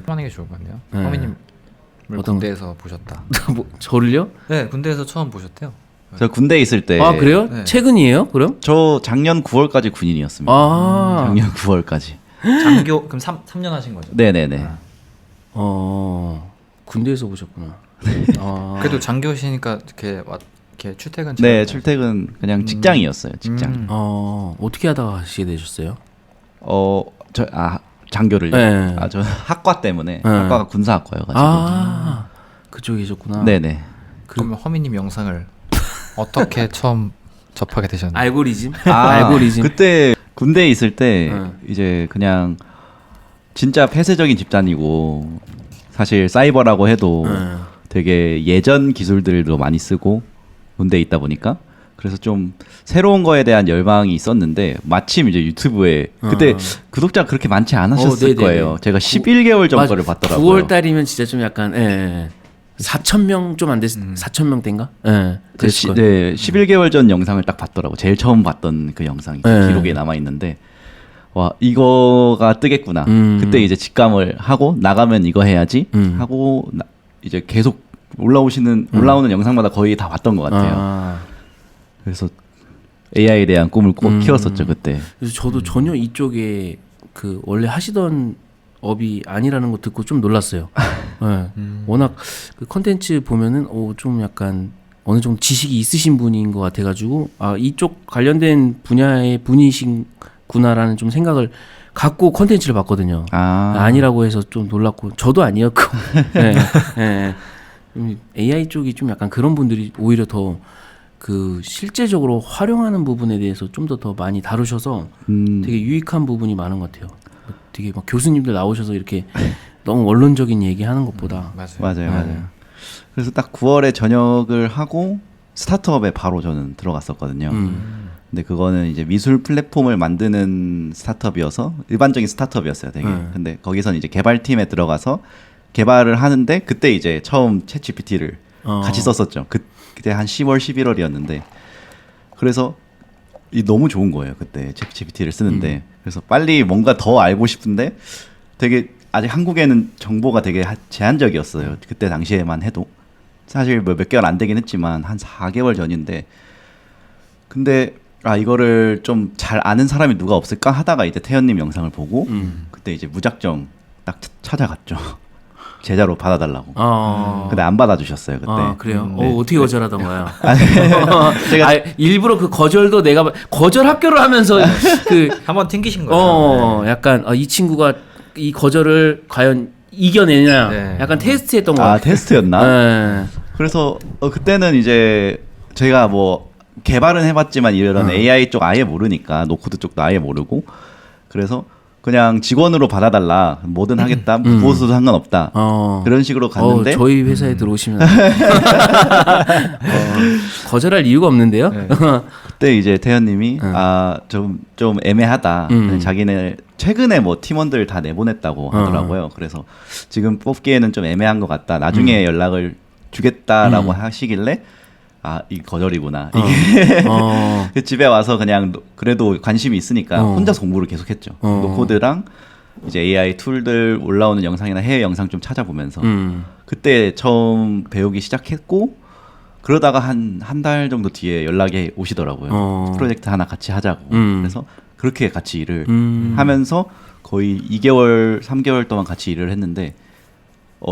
하는 게 좋을 것 같네요. 네. 허미님 어떤 군대에서 보셨다. 뭐, 저를요? 네, 군대에서 처음 보셨대요. 저 군대에 있을 때. 아 그래요? 네. 최근이에요? 그럼? 저 작년 9월까지 군인이었습니다. 아, 작년 9월까지. 장교 그럼 3년 하신 거죠? 네네네. 군대에서 보셨구나. 아, 그래도 장교시니까 이렇게 출퇴근. 네, 출퇴근 그냥 직장이었어요. 직장. 어떻게 하다가 하시게 되셨어요? 장교를요. 네. 저 학과 때문에 네. 학과가 군사학과여가지고. 그쪽에 계셨구나. 네네. 그러면 허미님 영상을 어떻게 처음 접하게 되셨나요? 알고리즘? 알고리즘. 그때 군대에 있을 때 네. 이제 그냥 진짜 폐쇄적인 집단이고 사실 사이버라고 해도 네. 되게 예전 기술들도 많이 쓰고 군대에 있다 보니까 그래서 좀 새로운 거에 대한 열망이 있었는데 마침 이제 유튜브에 그때 구독자 그렇게 많지 않으셨을 네네네. 거예요. 제가 11개월 전 거를 봤더라고요. 9월 달이면 진짜 좀 약간 4,000명 좀 안 됐, 4,000명 된가? 예. 네, 11개월 전 영상을 딱 봤더라고. 제일 처음 봤던 그 영상이 네. 기록에 남아 있는데 와 이거가 뜨겠구나. 그때 이제 직감을 하고 나가면 이거 해야지 하고 이제 계속 올라오는 영상마다 거의 다 봤던 것 같아요. 그래서 AI에 대한 꿈을 꼭 키웠었죠 그때. 그래서 저도 전혀 이쪽에 그 원래 하시던 업이 아니라는 거 듣고 좀 놀랐어요. 네. 워낙 그 컨텐츠 보면은 좀 약간 어느 정도 지식이 있으신 분인 것 같아가지고 이쪽 관련된 분야의 분이신구나라는 좀 생각을 갖고 컨텐츠를 봤거든요. 아니라고 해서 좀 놀랐고 저도 아니었고. 네. 네. AI 쪽이 좀 약간 그런 분들이 오히려 더 그 실제적으로 활용하는 부분에 대해서 좀 더 많이 다루셔서 되게 유익한 부분이 많은 것 같아요. 되게 막 교수님들 나오셔서 이렇게 너무 원론적인 얘기하는 것보다 맞아요. 그래서 딱 9월에 전역을 하고 스타트업에 바로 저는 들어갔었거든요. 근데 그거는 이제 미술 플랫폼을 만드는 스타트업이어서 일반적인 스타트업이었어요, 되게. 근데 거기서는 이제 개발팀에 들어가서 개발을 하는데 그때 이제 처음 챗 GPT를 같이 썼었죠. 그때 한 10월, 11월이었는데 그래서 너무 좋은 거예요, 그때 챗 GPT를 쓰는데. 그래서 빨리 뭔가 더 알고 싶은데 되게 아직 한국에는 정보가 되게 제한적이었어요. 그때 당시에만 해도. 사실 몇 개월 안 되긴 했지만 한 4개월 전인데 근데 이거를 좀 잘 아는 사람이 누가 없을까 하다가 이제 태연님 영상을 보고 그때 이제 무작정 딱 찾아갔죠. 제자로 받아달라고. 근데 안 받아주셨어요 그때. 그래요? 네. 어떻게 거절하던가요? 제가 일부러 그 거절도 내가 거절 학교를 하면서 그 한번 튕기신 거죠. 약간 이 친구가 이 거절을 과연 이겨내냐? 네. 약간 테스트했던 거 같아요. 테스트였나? 네. 그래서 그때는 이제 제가 뭐 개발은 해봤지만 이런 AI 쪽 아예 모르니까 노코드 쪽도 아예 모르고 그래서 그냥 직원으로 받아달라 뭐든 하겠다 무엇도 상관없다 그런 식으로 갔는데 저희 회사에 들어오시면 거절할 이유가 없는데요. 네. 그때 이제 태연님이 좀 애매하다. 자기네 최근에 뭐 팀원들 다 내보냈다고 하더라고요. 그래서 지금 뽑기에는 좀 애매한 것 같다. 나중에 연락을 주겠다라고 하시길래 이 거절이구나. 이게 집에 와서 그냥 그래도 관심이 있으니까 혼자서 공부를 계속했죠. 노코드랑 이제 AI 툴들 올라오는 영상이나 해외 영상 좀 찾아보면서 그때 처음 배우기 시작했고 그러다가 한 달 정도 뒤에 연락이 오시더라고요. 프로젝트 하나 같이 하자고. 그래서 그렇게 같이 일을 하면서 거의 2개월, 3개월 동안 같이 일을 했는데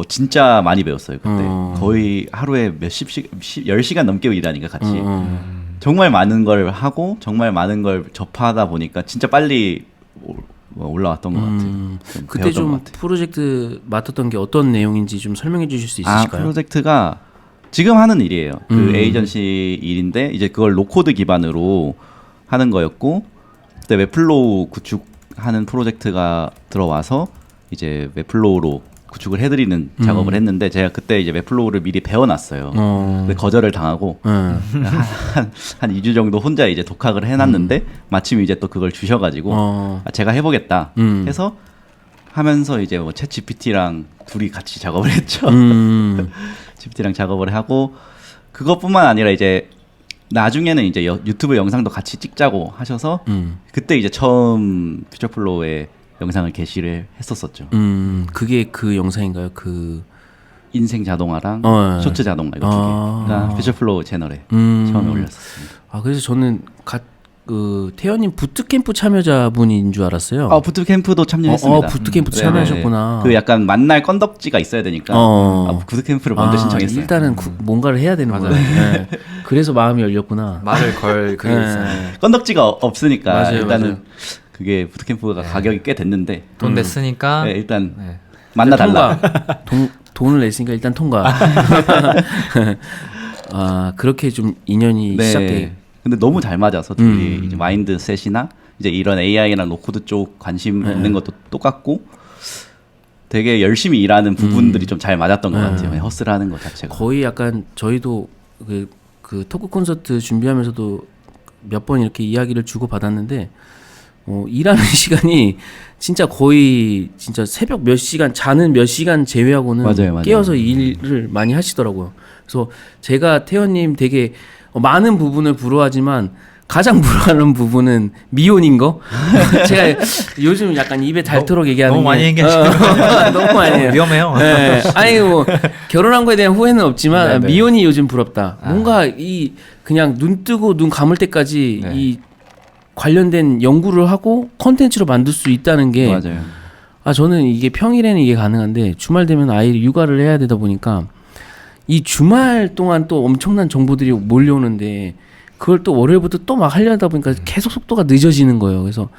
진짜 많이 배웠어요 그때. 거의 하루에 10시간 넘게 일하니까 같이. 정말 많은 걸 하고 정말 많은 걸 접하다 보니까 진짜 빨리 올라왔던 것 같아요. 그때 좀 프로젝트 맡았던 게 어떤 내용인지 좀 설명해 주실 수 있으실까요? 프로젝트가 지금 하는 일이에요. 그 에이전시 일인데 이제 그걸 노코드 기반으로 하는 거였고 그때 웹플로우 구축하는 프로젝트가 들어와서 이제 웹플로우로 구축을 해드리는 작업을 했는데 제가 그때 이제 웹플로우를 미리 배워놨어요. 근데 거절을 당하고 한 2주 정도 혼자 이제 독학을 해놨는데 마침 이제 또 그걸 주셔가지고 제가 해보겠다 해서 하면서 이제 뭐 챗 GPT랑 둘이 같이 작업을 했죠. GPT랑 작업을 하고 그것뿐만 아니라 이제 나중에는 이제 유튜브 영상도 같이 찍자고 하셔서 그때 이제 처음 퓨처플로우에 영상을 게시를 했었었죠. 그게 그 영상인가요? 그 인생 자동화랑 예. 쇼츠 자동화 이거 두 개가 퓨처플로우 채널에 처음에 올렸었습니다. 아 그래서 저는 그 태연님 부트캠프 참여자분인 줄 알았어요. 부트캠프도 참여했습니다. 부트캠프 네네. 참여하셨구나. 그 약간 만날 건덕지가 있어야 되니까 부트캠프를 먼저 신청했어요. 일단은 뭔가를 해야 되는 거예요. 네. 그래서 마음이 열렸구나. 말을 걸 그게 있어요. 건덕지가 없으니까 맞아요, 일단은 맞아요. 그게 부트캠프가 가격이 꽤 됐는데 돈 냈으니까 네, 일단 네. 만나달라. 돈을 냈으니까 일단 통과. 아 그렇게 좀 인연이 시작돼. 근데 너무 잘 맞아서 둘이 이제 마인드셋이나 이제 이런 AI나 노코드 쪽 관심 있는 것도 똑같고 되게 열심히 일하는 부분들이 좀 잘 맞았던 것 같아요. 허슬하는 것 자체가. 거의 약간 저희도 그 토크 콘서트 준비하면서도 몇 번 이렇게 이야기를 주고 받았는데 일하는 시간이 진짜 거의 진짜 새벽 몇 시간 자는 몇 시간 제외하고는 맞아요. 깨어서 일을 많이 하시더라고요. 그래서 제가 태연님 되게 많은 부분을 부러워하지만 가장 부러워하는 부분은 미혼인 거. 제가 요즘 약간 입에 닳도록 얘기하는 너무 게 많이 얘기하시는 너무 많이 해요. 위험해요. 네. 아니 뭐 결혼한 거에 대한 후회는 없지만 네네. 미혼이 요즘 부럽다. 뭔가 이 그냥 눈 뜨고 눈 감을 때까지 네. 이 관련된 연구를 하고 콘텐츠로 만들 수 있다는 게 맞아요. 저는 이게 평일에는 이게 가능한데 주말 되면 아이를 육아를 해야 되다 보니까 이 주말 동안 또 엄청난 정보들이 몰려오는데 그걸 또 월요일부터 또 막 하려다 보니까 계속 속도가 늦어지는 거예요. 그래서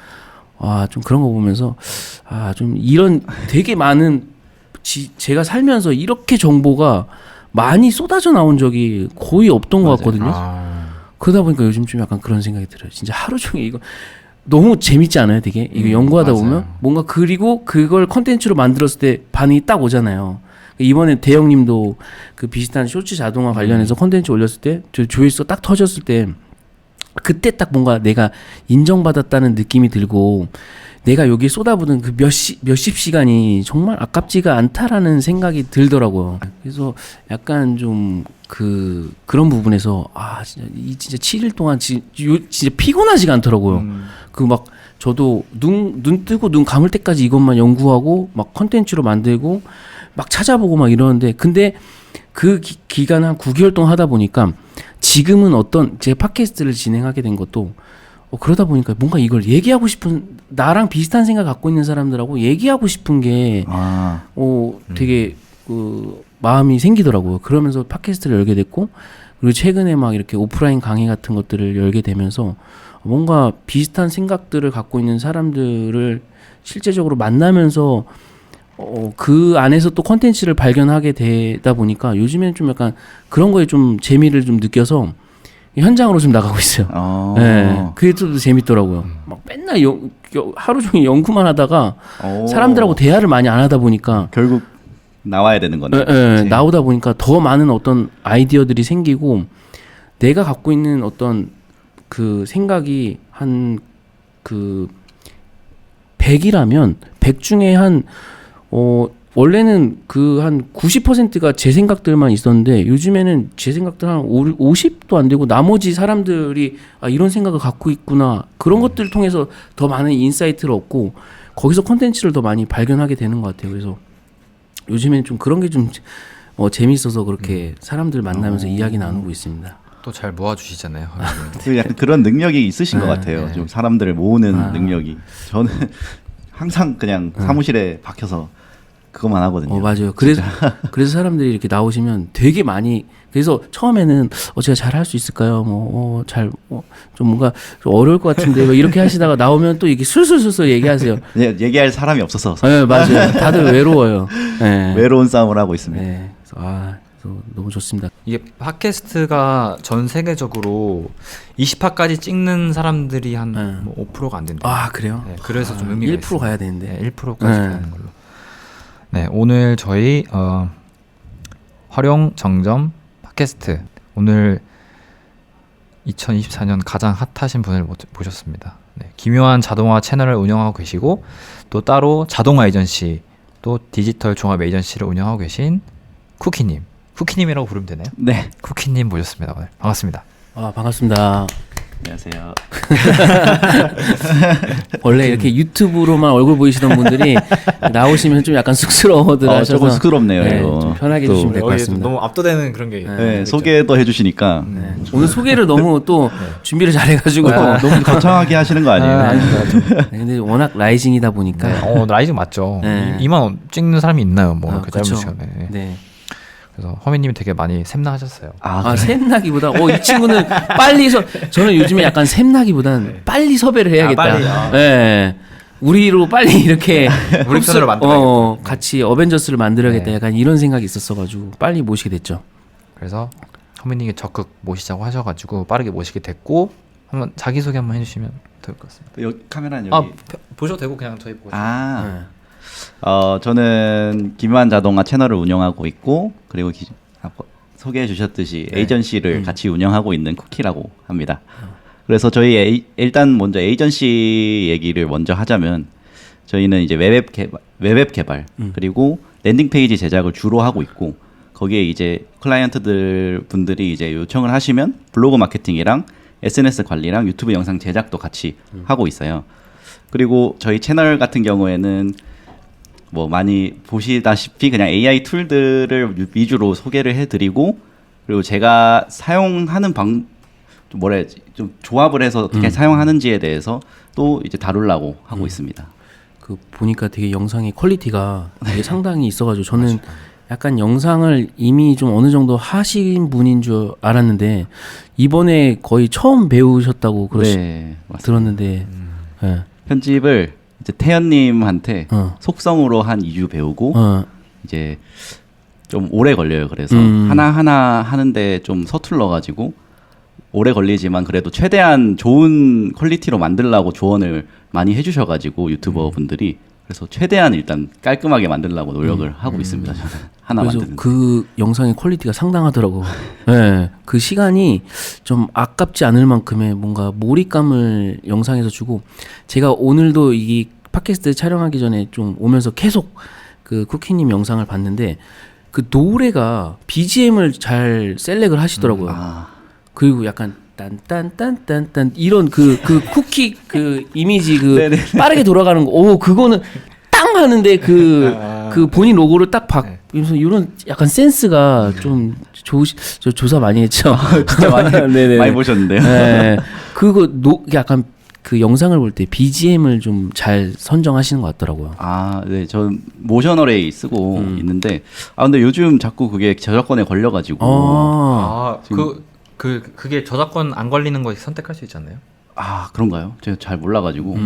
좀 그런 거 보면서 좀 이런 되게 많은 제가 살면서 이렇게 정보가 많이 쏟아져 나온 적이 거의 없던 것 같거든요. 그러다 보니까 요즘 좀 약간 그런 생각이 들어요. 진짜 하루 종일 이거 너무 재밌지 않아요? 되게 이거 연구하다 맞아요. 보면 뭔가 그리고 그걸 컨텐츠로 만들었을 때 반응이 딱 오잖아요. 이번에 대형님도 그 비슷한 쇼츠 자동화 관련해서 컨텐츠 올렸을 때 조회수가 딱 터졌을 때 그때 딱 뭔가 내가 인정받았다는 느낌이 들고 내가 여기 쏟아부은 그 몇십 시간이 정말 아깝지가 않다라는 생각이 들더라고요. 그래서 약간 좀 그런 부분에서 진짜 7일 동안 진짜 피곤하지가 않더라고요. 그 막 저도 눈 뜨고 눈 감을 때까지 이것만 연구하고 막 컨텐츠로 만들고 막 찾아보고 막 이러는데 근데 그 기간 한 9개월 동안 하다 보니까 지금은 제 팟캐스트를 진행하게 된 것도 그러다 보니까 뭔가 이걸 얘기하고 싶은 나랑 비슷한 생각 갖고 있는 사람들하고 얘기하고 싶은 게 되게 마음이 생기더라고요. 그러면서 팟캐스트를 열게 됐고 그리고 최근에 막 이렇게 오프라인 강의 같은 것들을 열게 되면서 뭔가 비슷한 생각들을 갖고 있는 사람들을 실제적으로 만나면서 그 안에서 또 콘텐츠를 발견하게 되다 보니까 요즘에는 좀 약간 그런 거에 좀 재미를 좀 느껴서 현장으로 좀 나가고 있어요. 네, 그게 좀 재밌더라고요. 막 맨날 하루 종일 연구만 하다가 사람들하고 대화를 많이 안 하다 보니까 결국 나와야 되는 거네. 네, 나오다 보니까 더 많은 어떤 아이디어들이 생기고 내가 갖고 있는 어떤 그 생각이 한 100이라면 100 중에 원래는 한 90%가 제 생각들만 있었는데 요즘에는 제 생각들 한 50도 안 되고 나머지 사람들이 이런 생각을 갖고 있구나 그런 것들을 통해서 더 많은 인사이트를 얻고 거기서 콘텐츠를 더 많이 발견하게 되는 것 같아요. 그래서 요즘에는 좀 그런 게 좀 재밌어서 그렇게 사람들 만나면서 이야기 나누고 있습니다. 또 잘 모아주시잖아요. 약간 그런 능력이 있으신 것 같아요. 좀 사람들을 모으는 능력이. 저는 항상 그냥 사무실에 박혀서 그것만 하거든요. 맞아요. 그래서 사람들이 이렇게 나오시면 되게 많이 그래서 처음에는 제가 잘 할 수 있을까요? 좀 뭔가 좀 어려울 것 같은데 이렇게 하시다가 나오면 또 이렇게 술술술술 얘기하세요. 얘기할 사람이 없어서. 네, 맞아요. 다들 외로워요. 네. 외로운 싸움을 하고 있습니다. 네. 그래서 너무 좋습니다. 이게 팟캐스트가 전 세계적으로 20화까지 찍는 사람들이 한 5%가 안 된대요. 그래요? 네, 그래서 좀 의미가 1% 있습니다. 가야 되는데. 네, 1%까지 가는 걸로. 네, 오늘 저희 활용 정점 팟캐스트 오늘 2024년 가장 핫하신 분을 모셨습니다. 네, 기묘한 자동화 채널을 운영하고 계시고 또 따로 자동화 에이전시 또 디지털 종합 에이전시를 운영하고 계신 쿠키님이라고 부르면 되나요? 네. 쿠키님 모셨습니다. 오늘 반갑습니다. 반갑습니다. 안녕하세요. 원래 이렇게 유튜브로만 얼굴 보이시던 분들이 나오시면 좀 약간 쑥스러워들 하셔서 조금 쑥스럽네요. 네, 이거. 좀 편하게 또, 해주시면 될 것 여기 같습니다. 너무 압도되는 그런 게 네, 소개도 해주시니까 오늘 소개를 너무 또 준비를 잘해가지고 너무 거창하게 하시는 거 아니에요? 네, 근데 워낙 라이징이다 보니까 라이징 맞죠. 네. 2만 원 찍는 사람이 있나요? 뭐 아, 그 그쵸. 짧은 시간에. 네. 그래서 허민님이 되게 많이 샘나하셨어요. 아, 샘나기보다 이 친구는 빨리 저는 요즘에 약간 샘나기보단 빨리 섭외를 해야겠다. 빨리, 네. 우리로 빨리 이렇게 우리 편으로 만들어야겠다. 같이 어벤져스를 만들어야겠다. 네. 약간 이런 생각이 있었어가지고 빨리 모시게 됐죠. 그래서 허민님이 적극 모시자고 하셔가지고 빠르게 모시게 됐고 한번 자기소개 한번 해주시면 될 것 같습니다. 여기 카메라는 여기. 보셔도 되고 그냥 저희 보고. 아, 네. 저는 김유한 자동화 채널을 운영하고 있고 그리고 아까 소개해 주셨듯이 에이전시를 같이 운영하고 있는 쿠키라고 합니다. 그래서 저희 일단 먼저 에이전시 얘기를 먼저 하자면 저희는 이제 웹앱 개발 그리고 랜딩 페이지 제작을 주로 하고 있고 거기에 이제 클라이언트들 분들이 이제 요청을 하시면 블로그 마케팅이랑 SNS 관리랑 유튜브 영상 제작도 같이 하고 있어요. 그리고 저희 채널 같은 경우에는 뭐 많이 보시다시피 그냥 AI 툴들을 위주로 소개를 해드리고 그리고 제가 사용하는 좀 뭐라 해야지 좀 조합을 해서 어떻게 사용하는지에 대해서 또 이제 다루려고 하고 있습니다. 그 보니까 되게 영상의 퀄리티가 되게 상당히 있어가지고 저는 약간 영상을 이미 좀 어느 정도 하신 분인 줄 알았는데 이번에 거의 처음 배우셨다고 네, 맞습니다. 들었는데 네. 편집을 이제 태연님한테 속성으로 한 2주 배우고 이제 좀 오래 걸려요. 그래서 하나하나 하는데 좀 서툴러가지고 오래 걸리지만 그래도 최대한 좋은 퀄리티로 만들려고 조언을 많이 해주셔가지고 유튜버 분들이 그래서 최대한 일단 깔끔하게 만들려고 노력을 하고 있습니다. 저는 하나 그래서 만드는. 그 영상의 퀄리티가 상당하더라고. 네. 그 시간이 좀 아깝지 않을 만큼의 뭔가 몰입감을 영상에서 주고 제가 오늘도 이 팟캐스트 촬영하기 전에 좀 오면서 계속 그 쿠키님 영상을 봤는데 그 노래가 BGM을 잘 셀렉을 하시더라고요. 그리고 약간 딴딴딴딴딴 이런 그 쿠키 그 이미지 그 빠르게 돌아가는 거. 오 그거는 땅 하는데 그 본인 로고를 딱 그래서 이런 약간 센스가 좀 저 조사 많이 했죠. 진짜 많이 보셨는데요. 네. 그거 약간 그 영상을 볼 때 BGM을 좀 잘 선정하시는 것 같더라고요. 아, 네, 저 모션 어레이 쓰고 있는데 근데 요즘 자꾸 그게 저작권에 걸려가지고 그게 저작권 안 걸리는 거 선택할 수 있잖아요. 그런가요? 제가 잘 몰라가지고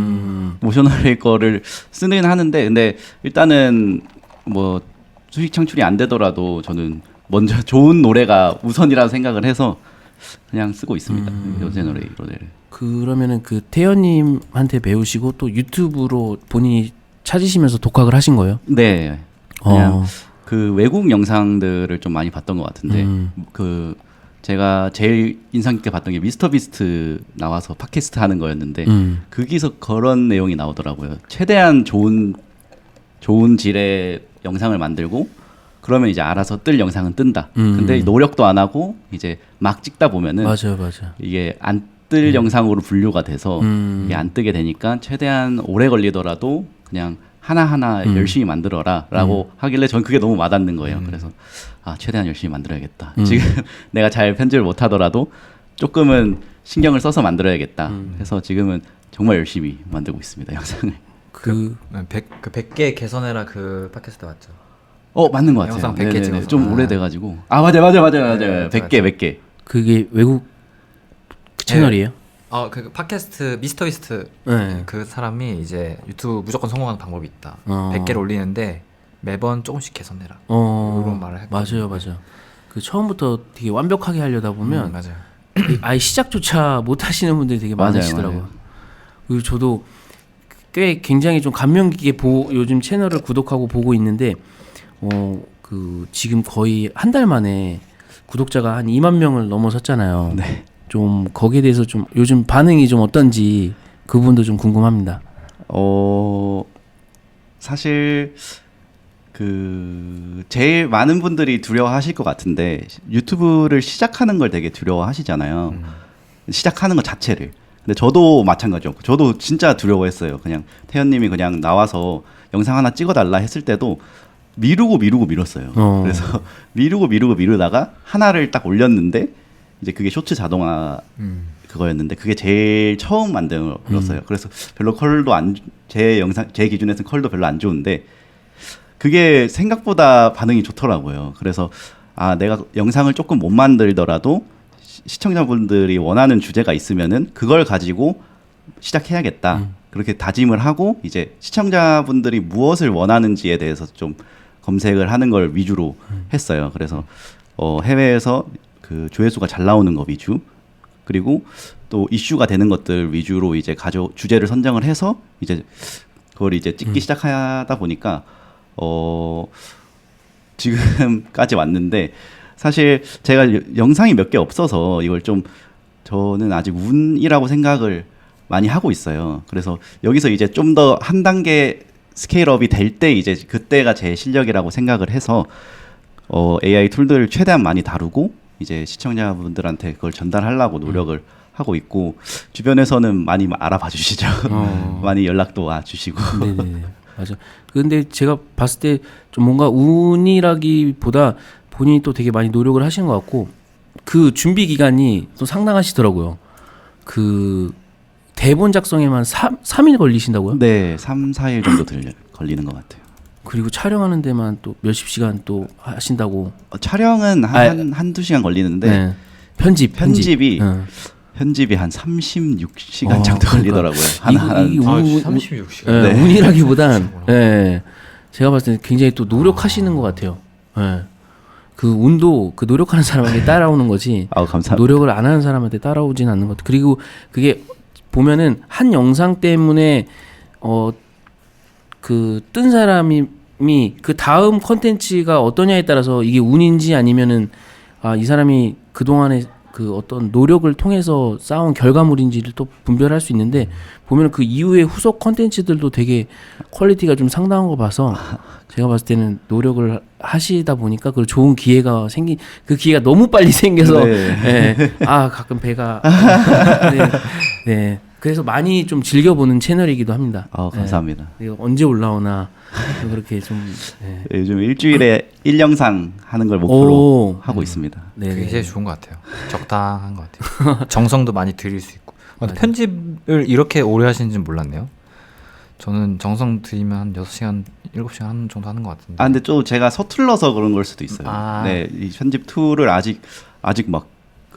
모션 어레이 거를 쓰긴 하는데 근데 일단은 뭐 수익 창출이 안 되더라도 저는 먼저 좋은 노래가 우선이라고 생각을 해서 그냥 쓰고 있습니다. 모션 어레이 노래를. 그러면은 그 태연님한테 배우시고 또 유튜브로 본인이 찾으시면서 독학을 하신 거예요? 네. 그냥 그 외국 영상들을 좀 많이 봤던 것 같은데 그 제가 제일 인상 깊게 봤던 게 미스터 비스트 나와서 팟캐스트 하는 거였는데 거기서 그런 내용이 나오더라고요. 최대한 좋은 질의 영상을 만들고 그러면 이제 알아서 뜰 영상은 뜬다. 근데 노력도 안 하고 이제 막 찍다 보면은 맞아요. 이게 안 뜰 영상으로 분류가 돼서 이게 안 뜨게 되니까 최대한 오래 걸리더라도 그냥 하나하나 열심히 만들어라라고 하길래 전 그게 너무 와닿는 거예요. 그래서 최대한 열심히 만들어야겠다. 지금 내가 잘 편집을 못 하더라도 조금은 신경을 써서 만들어야겠다. 해서 지금은 정말 열심히 만들고 있습니다. 영상을. 그 100개 개선해라 그 팟캐스트 맞죠? 맞는 것 같아요. 영상 100개 찍어서. 좀 오래돼가지고. 맞아요. 100개. 그게 외국 채널이에요? 그 팟캐스트 미스터비스트 네. 그 사람이 이제 유튜브 무조건 성공하는 방법이 있다. 100개를 어. 올리는데 매번 조금씩 개선해라. 이런 말을 했거든요. 맞아요. 그 처음부터 되게 완벽하게 하려다 보면 맞아요. 아예 시작조차 못 하시는 분들이 되게 맞아요, 많으시더라고요. 맞아요. 그리고 저도 꽤 굉장히 좀 감명 깊게 요즘 채널을 구독하고 보고 있는데 그 지금 거의 한 달 만에 구독자가 한 2만 명을 넘어섰잖아요. 네. 좀 거기에 대해서 좀 요즘 반응이 좀 어떤지 그 부분도 좀 궁금합니다. 사실 그 제일 많은 분들이 두려워하실 것 같은데 유튜브를 시작하는 걸 되게 두려워하시잖아요. 시작하는 것 자체를. 근데 저도 마찬가지였고 저도 진짜 두려워했어요. 그냥 태연님이 그냥 나와서 영상 하나 찍어달라 했을 때도 미루고 미뤘어요. 그래서 미루고 미루다가 하나를 딱 올렸는데 이제 그게 쇼츠 자동화 그거였는데 그게 제일 처음 만들었어요. 그래서 별로 제 기준에서는 컬도 별로 안 좋은데 그게 생각보다 반응이 좋더라고요. 그래서 내가 영상을 조금 못 만들더라도 시청자분들이 원하는 주제가 있으면은 그걸 가지고 시작해야겠다. 그렇게 다짐을 하고 이제 시청자분들이 무엇을 원하는지에 대해서 좀 검색을 하는 걸 위주로 했어요. 그래서 해외에서 그 조회수가 잘 나오는 거 위주, 그리고 또 이슈가 되는 것들 위주로 이제 주제를 선정을 해서 이제 그걸 이제 찍기 시작하다 보니까 지금까지 왔는데 사실 제가 영상이 몇 개 없어서 이걸 좀 저는 아직 운이라고 생각을 많이 하고 있어요. 그래서 여기서 이제 좀 더 한 단계 스케일업이 될 때 이제 그때가 제 실력이라고 생각을 해서 AI 툴들을 최대한 많이 다루고 이제 시청자분들한테 그걸 전달하려고 노력을 하고 있고 주변에서는 많이 알아봐 주시죠. 많이 연락도 와 주시고. 네네 맞아. 근데 제가 봤을 때 좀 뭔가 운이라기보다 본인이 또 되게 많이 노력을 하신 것 같고 그 준비 기간이 또 상당하시더라고요. 그 대본 작성에만 3일 걸리신다고요? 네, 3, 4일 정도 걸리는 것 같아요. 그리고 촬영하는 데만 또 몇십 시간 또 하신다고. 촬영은 한두 시간 걸리는데 네. 편집이 한 36시간 정도 걸리더라고요. 이게 36시간. 네. 운이라기보단 제가 봤을 때 굉장히 또 노력하시는 것 같아요. 네. 그 운도 그 노력하는 사람에게 따라오는 거지. 감사합니다. 노력을 안 하는 사람한테 따라오진 않는 것 같아요. 그리고 그게 보면은 한 영상 때문에 그 뜬 사람이 그 다음 컨텐츠가 어떠냐에 따라서 이게 운인지 아니면은 이 사람이 그 동안에 그 어떤 노력을 통해서 쌓은 결과물인지를 또 분별할 수 있는데 보면은 그 이후에 후속 컨텐츠들도 되게 퀄리티가 좀 상당한 거 봐서 제가 봤을 때는 노력을 하시다 보니까 그 좋은 기회가 그 기회가 너무 빨리 생겨서 가끔 배가 네. 그래서 많이 좀 즐겨보는 채널이기도 합니다. 감사합니다. 언제 올라오나 그렇게 좀 요즘 일주일에 1영상 하는 걸 목표로 하고 있습니다. 그게 제일 좋은 것 같아요. 적당한 것 같아요. 정성도 많이 들일 수 있고. 편집을 이렇게 오래 하시는지는 몰랐네요. 저는 정성 들이면 한 6시간, 7시간 정도 하는 것 같은데. 근데 좀 제가 서툴러서 그런 걸 수도 있어요. 네, 이 편집 툴을 아직 막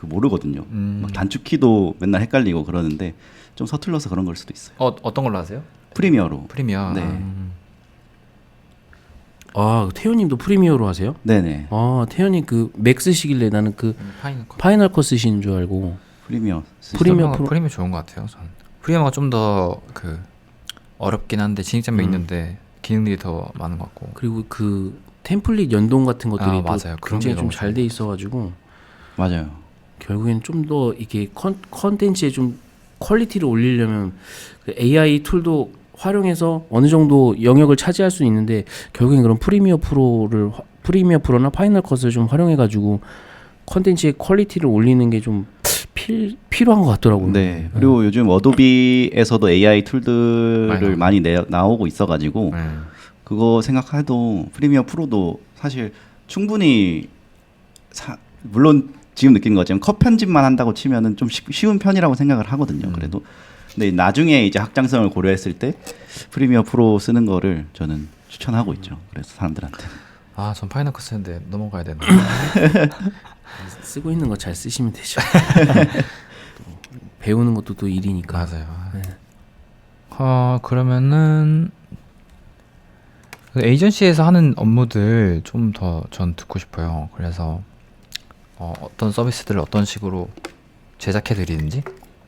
모르거든요. 막 단축키도 맨날 헷갈리고 그러는데 좀 서툴러서 그런 걸 수도 있어요. 어떤 걸로 하세요? 프리미어로. 프리미어. 네. 태연님도 프리미어로 하세요? 네네. 태연님 그 맥 쓰시길래 나는 그 파이널 컷 쓰시는 줄 알고. 프리미어 좋은 것 같아요. 저는 프리미어가 좀 더 그 어렵긴 한데 진입장벽 있는데 기능들이 더 많은 것 같고. 그리고 그 템플릿 연동 같은 것들이 맞아요. 그런 굉장히 게 좀 잘 돼 있어가지고. 맞아요. 결국엔 좀 더 이게 컨텐츠에 좀 퀄리티를 올리려면 그 AI 툴도 활용해서 어느 정도 영역을 차지할 수 있는데 결국엔 그런 프리미어 프로나 파이널 컷을 좀 활용해가지고 컨텐츠의 퀄리티를 올리는 게 좀 필요한 것 같더라고요. 네. 그리고 요즘 어도비에서도 AI 툴들을 많이 나오고 있어가지고 그거 생각해도 프리미어 프로도 사실 충분히 물론 지금 느낀 거지만 컷 편집만 한다고 치면은 좀 쉬운 편이라고 생각을 하거든요. 그래도 근데 나중에 이제 확장성을 고려했을 때 프리미어 프로 쓰는 거를 저는 추천하고 있죠. 그래서 사람들한테. 전 파이널 컷 쓰는데 넘어가야 되나? 쓰고 있는 거 잘 쓰시면 되죠. 배우는 것도 또 일이니까. 맞아요. 네. 그러면은 에이전시에서 하는 업무들 좀 더 전 듣고 싶어요. 그래서 어떤 서비스들을 어떤 식으로 제작해 드리는지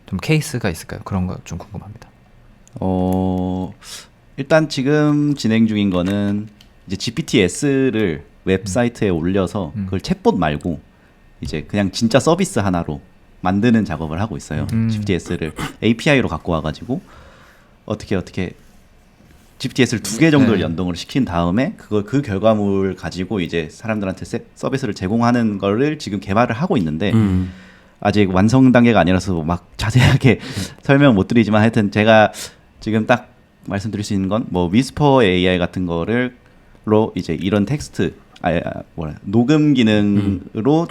좀 케이스가 있을까요? 그런 거 좀 궁금합니다. 일단 지금 진행 중인 거는 이제 GPTS를 웹사이트에 올려서 그걸 챗봇 말고 이제 그냥 진짜 서비스 하나로 만드는 작업을 하고 있어요. GPTS를 API로 갖고 와가지고 어떻게 GPTS를 2개 정도를 연동을 시킨 다음에 그 결과물 가지고 이제 사람들한테 서비스를 제공하는 거를 지금 개발을 하고 있는데 아직 완성 단계가 아니라서 막 자세하게 설명 못 드리지만 하여튼 제가 지금 딱 말씀드릴 수 있는 건 뭐 위스퍼 AI 같은 거를로 이제 이런 텍스트 녹음 기능으로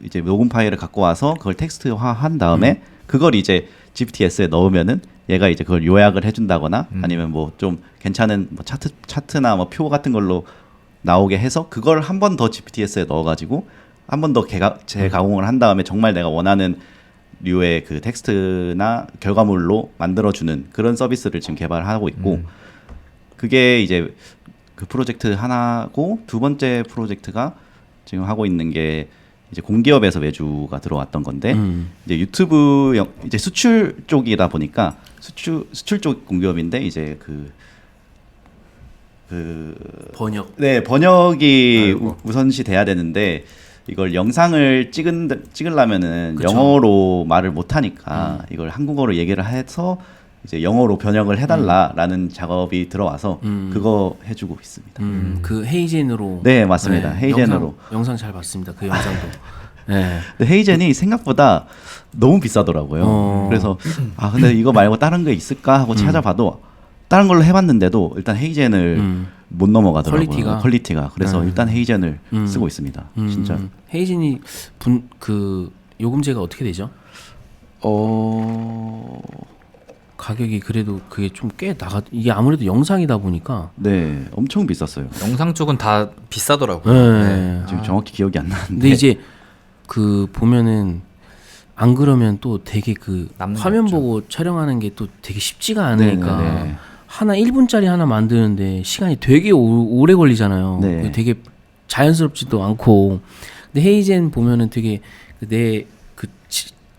이제 녹음 파일을 갖고 와서 그걸 텍스트화 한 다음에 그걸 이제 GPTS에 넣으면은 얘가 이제 그걸 요약을 해준다거나 아니면 뭐 좀 괜찮은 뭐 차트나 뭐 표 같은 걸로 나오게 해서 그걸 한 번 더 GPTS에 넣어가지고 한 번 더 재가공을 한 다음에 정말 내가 원하는 류의 그 텍스트나 결과물로 만들어주는 그런 서비스를 지금 개발하고 있고 그게 이제 그 프로젝트 하나고 두 번째 프로젝트가 지금 하고 있는 게 이제 공기업에서 외주가 들어왔던 건데 이제 유튜브 이제 수출 쪽이다 보니까 수출 쪽 공기업인데 이제 번역. 네, 번역이 아이고. 우선시 돼야 되는데 이걸 영상을 찍으려면은 그쵸. 영어로 말을 못 하니까 이걸 한국어로 얘기를 해서 이제 영어로 번역을 해달라라는 작업이 들어와서 그거 해주고 있습니다. 그 헤이젠으로. 네, 맞습니다. 헤이젠으로. 영상 잘 봤습니다. 그 영상도. 네. 근데 헤이젠이 생각보다 너무 비싸더라고요. 그래서 아 근데 이거 말고 다른 게 있을까 하고 찾아봐도 다른 걸로 해봤는데도 일단 헤이젠을 못 넘어가더라고요. 퀄리티가. 그래서 일단 헤이젠을 쓰고 있습니다. 진짜. 헤이젠이 그 요금제가 어떻게 되죠? 가격이 그래도 그게 좀 꽤 이게 아무래도 영상이다 보니까. 네, 엄청 비쌌어요. 영상 쪽은 다 비싸더라고요. 네. 지금 정확히 기억이 안 나는데. 근데 이제 그 보면은 안 그러면 또 되게 그 남는 게 화면 없죠. 보고 촬영하는 게 또 되게 쉽지가 않으니까 네네네. 하나 1분짜리 하나 만드는데 시간이 되게 오래 걸리잖아요. 네. 그게 되게 자연스럽지도 않고. 근데 헤이젠 보면은 되게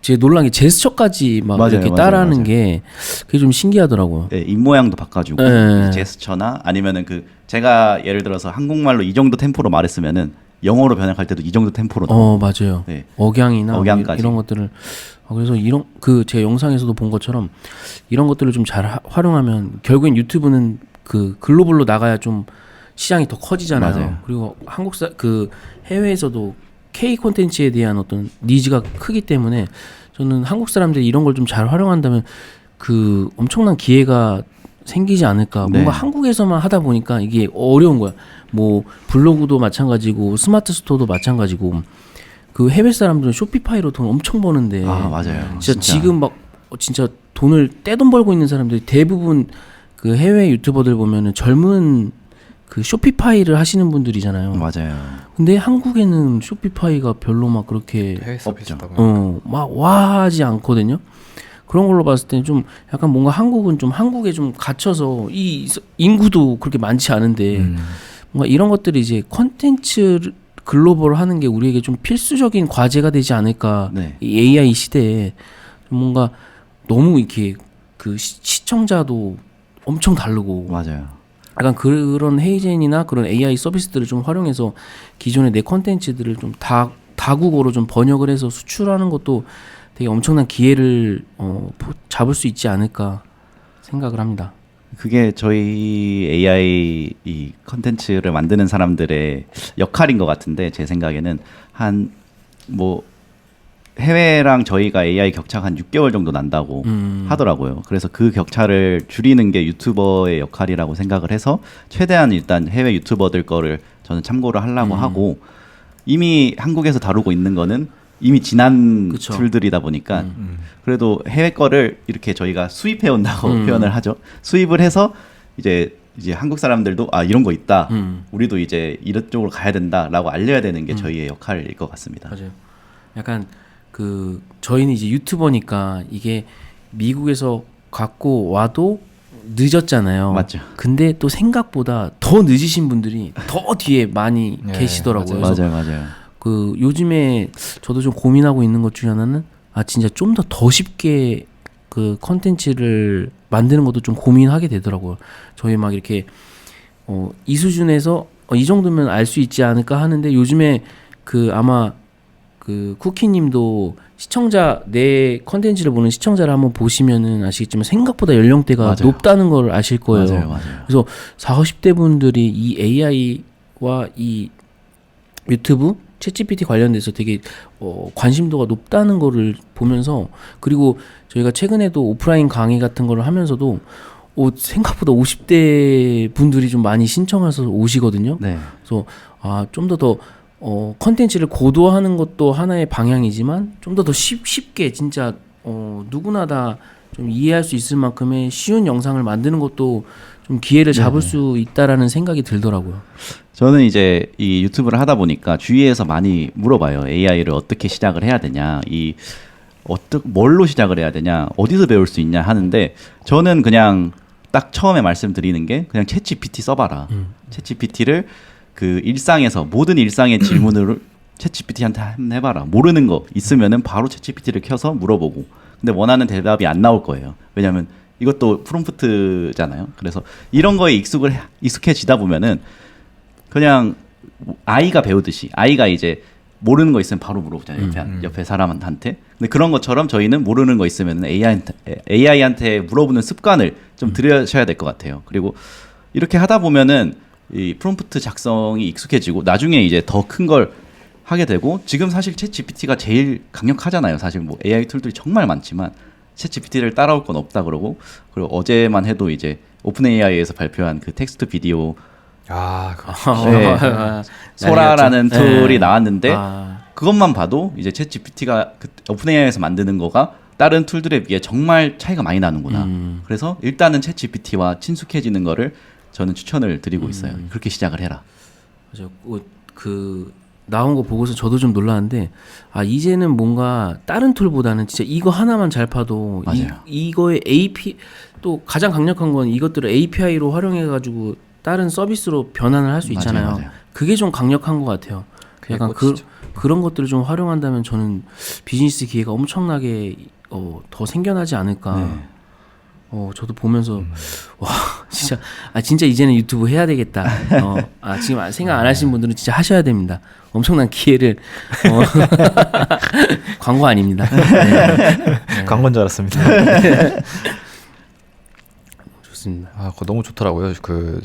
제 놀란 게 제스처까지 막 맞아요, 이렇게 맞아요, 따라하는 맞아요. 게 그게 좀 신기하더라고요. 네, 입 모양도 바꿔주고 네. 제스처나 아니면은 그 제가 예를 들어서 한국말로 이 정도 템포로 말했으면은 영어로 번역할 때도 이 정도 템포로 나와요. 맞아요. 네. 억양이나 억양까지. 이런 것들을 그래서 이런 제가 영상에서도 본 것처럼 이런 것들을 좀 잘 활용하면 결국엔 유튜브는 그 글로벌로 나가야 좀 시장이 더 커지잖아요. 맞아요. 그리고 해외에서도 K 콘텐츠에 대한 어떤 니즈가 크기 때문에 저는 한국 사람들이 이런 걸 좀 잘 활용한다면 그 엄청난 기회가 생기지 않을까. 네. 뭔가 한국에서만 하다 보니까 이게 어려운 거야. 뭐 블로그도 마찬가지고 스마트 스토어도 마찬가지고 그 해외 사람들은 쇼피파이로 돈 엄청 버는데 아 맞아요. 진짜 지금 막 진짜 돈을 떼돈 벌고 있는 사람들이 대부분 그 해외 유튜버들 보면은 젊은 그 쇼피파이를 하시는 분들이잖아요. 맞아요. 근데 한국에는 쇼피파이가 별로 막 그렇게 해외 서비스다 없죠. 보니까. 막 와하지 않거든요. 그런 걸로 봤을 때는 좀 약간 뭔가 한국은 좀 한국에 좀 갇혀서 이 인구도 그렇게 많지 않은데 뭔가 이런 것들이 이제 컨텐츠 글로벌 하는 게 우리에게 좀 필수적인 과제가 되지 않을까. 네. 이 AI 시대에 좀 뭔가 너무 이렇게 그 시청자도 엄청 다르고 맞아요. 약간 그런 헤이젠이나 그런 AI 서비스들을 좀 활용해서 기존의 내 컨텐츠들을 좀 다국어로 좀 번역을 해서 수출하는 것도 되게 엄청난 기회를 잡을 수 있지 않을까 생각을 합니다. 그게 저희 AI 이 컨텐츠를 만드는 사람들의 역할인 것 같은데 제 생각에는 한 뭐 해외랑 저희가 AI 격차가 한 6개월 정도 난다고 하더라고요. 그래서 그 격차를 줄이는 게 유튜버의 역할이라고 생각을 해서 최대한 일단 해외 유튜버들 거를 저는 참고를 하려고 하고 이미 한국에서 다루고 있는 거는 이미 지난 그쵸. 툴들이다 보니까 그래도 해외 거를 이렇게 저희가 수입해 온다고 표현을 하죠. 수입을 해서 이제 한국 사람들도 아 이런 거 있다. 우리도 이제 이런 쪽으로 가야 된다라고 알려야 되는 게 저희의 역할일 것 같습니다. 맞아요. 약간 그 저희는 이제 유튜버니까 이게 미국에서 갖고 와도 늦었잖아요. 맞죠. 근데 또 생각보다 더 늦으신 분들이 더 뒤에 많이 네, 계시더라고요. 그래서 맞아요. 그 요즘에 저도 좀 고민하고 있는 것 중에 하나는 진짜 좀 더 쉽게 그 컨텐츠를 만드는 것도 좀 고민하게 되더라고요. 저희 막 이렇게 이 수준에서 이 정도면 알 수 있지 않을까 하는데 요즘에 그 아마 그 쿠키님도 내 컨텐츠를 보는 시청자를 한번 보시면은 아시겠지만 생각보다 연령대가 맞아요. 높다는 걸 아실 거예요. 맞아요. 그래서 40, 50대 분들이 이 AI와 이 유튜브 챗GPT 관련돼서 되게 관심도가 높다는 거를 보면서 그리고 저희가 최근에도 오프라인 강의 같은 거를 하면서도 생각보다 50대 분들이 좀 많이 신청해서 오시거든요. 네. 그래서 좀 더 컨텐츠를 고도화하는 것도 하나의 방향이지만 좀 더 쉽게 진짜 누구나 다 좀 이해할 수 있을 만큼의 쉬운 영상을 만드는 것도 좀 기회를 잡을 수 있다라는 생각이 들더라고요. 저는 이제 이 유튜브를 하다 보니까 주위에서 많이 물어봐요. AI를 어떻게 시작을 해야 되냐, 뭘로 시작을 해야 되냐, 어디서 배울 수 있냐 하는데 저는 그냥 딱 처음에 말씀드리는 게 그냥 챗GPT 써봐라. 챗GPT를 그 일상에서 모든 일상의 질문을 챗GPT한테 한번 해봐라. 모르는 거 있으면은 바로 챗GPT를 켜서 물어보고. 근데 원하는 대답이 안 나올 거예요. 왜냐하면 이것도 프롬프트잖아요. 그래서 이런 거에 익숙해지다 보면은 그냥 아이가 배우듯이 아이가 이제 모르는 거 있으면 바로 물어보잖아요. 옆에 사람한테. 근데 그런 것처럼 저희는 모르는 거 있으면 AI한테 물어보는 습관을 좀 들여셔야 될 것 같아요. 그리고 이렇게 하다 보면은 이 프롬프트 작성이 익숙해지고 나중에 이제 더 큰 걸 하게 되고 지금 사실 챗 GPT가 제일 강력하잖아요. 사실 뭐 AI 툴들이 정말 많지만 챗 GPT를 따라올 건 없다 그러고 그리고 어제만 해도 이제 오픈 AI에서 발표한 그 텍스트 비디오 네. 소라라는 툴이 나왔는데 그것만 봐도 이제 챗 GPT가 그 오픈 AI에서 만드는 거가 다른 툴들에 비해 정말 차이가 많이 나는구나. 그래서 일단은 챗 GPT와 친숙해지는 거를 저는 추천을 드리고 있어요. 그렇게 시작을 해라. 맞아. 나온 거 보고서 저도 좀 놀랐는데 이제는 뭔가 다른 툴보다는 진짜 이거 하나만 잘 파도 이거의 API 또 가장 강력한 건 이것들을 API로 활용해 가지고 다른 서비스로 변환을 할 수 있잖아요. 맞아요. 그게 좀 강력한 것 같아요. 약간 그런 것들을 좀 활용한다면 저는 비즈니스 기회가 엄청나게 더 생겨나지 않을까. 네. 저도 보면서 와 진짜 이제는 유튜브 해야 되겠다. 지금 생각 안 하신 분들은 진짜 하셔야 됩니다. 엄청난 기회를 광고 아닙니다. 네. 광고인 줄 알았습니다. 좋습니다. 그거 너무 좋더라고요. 그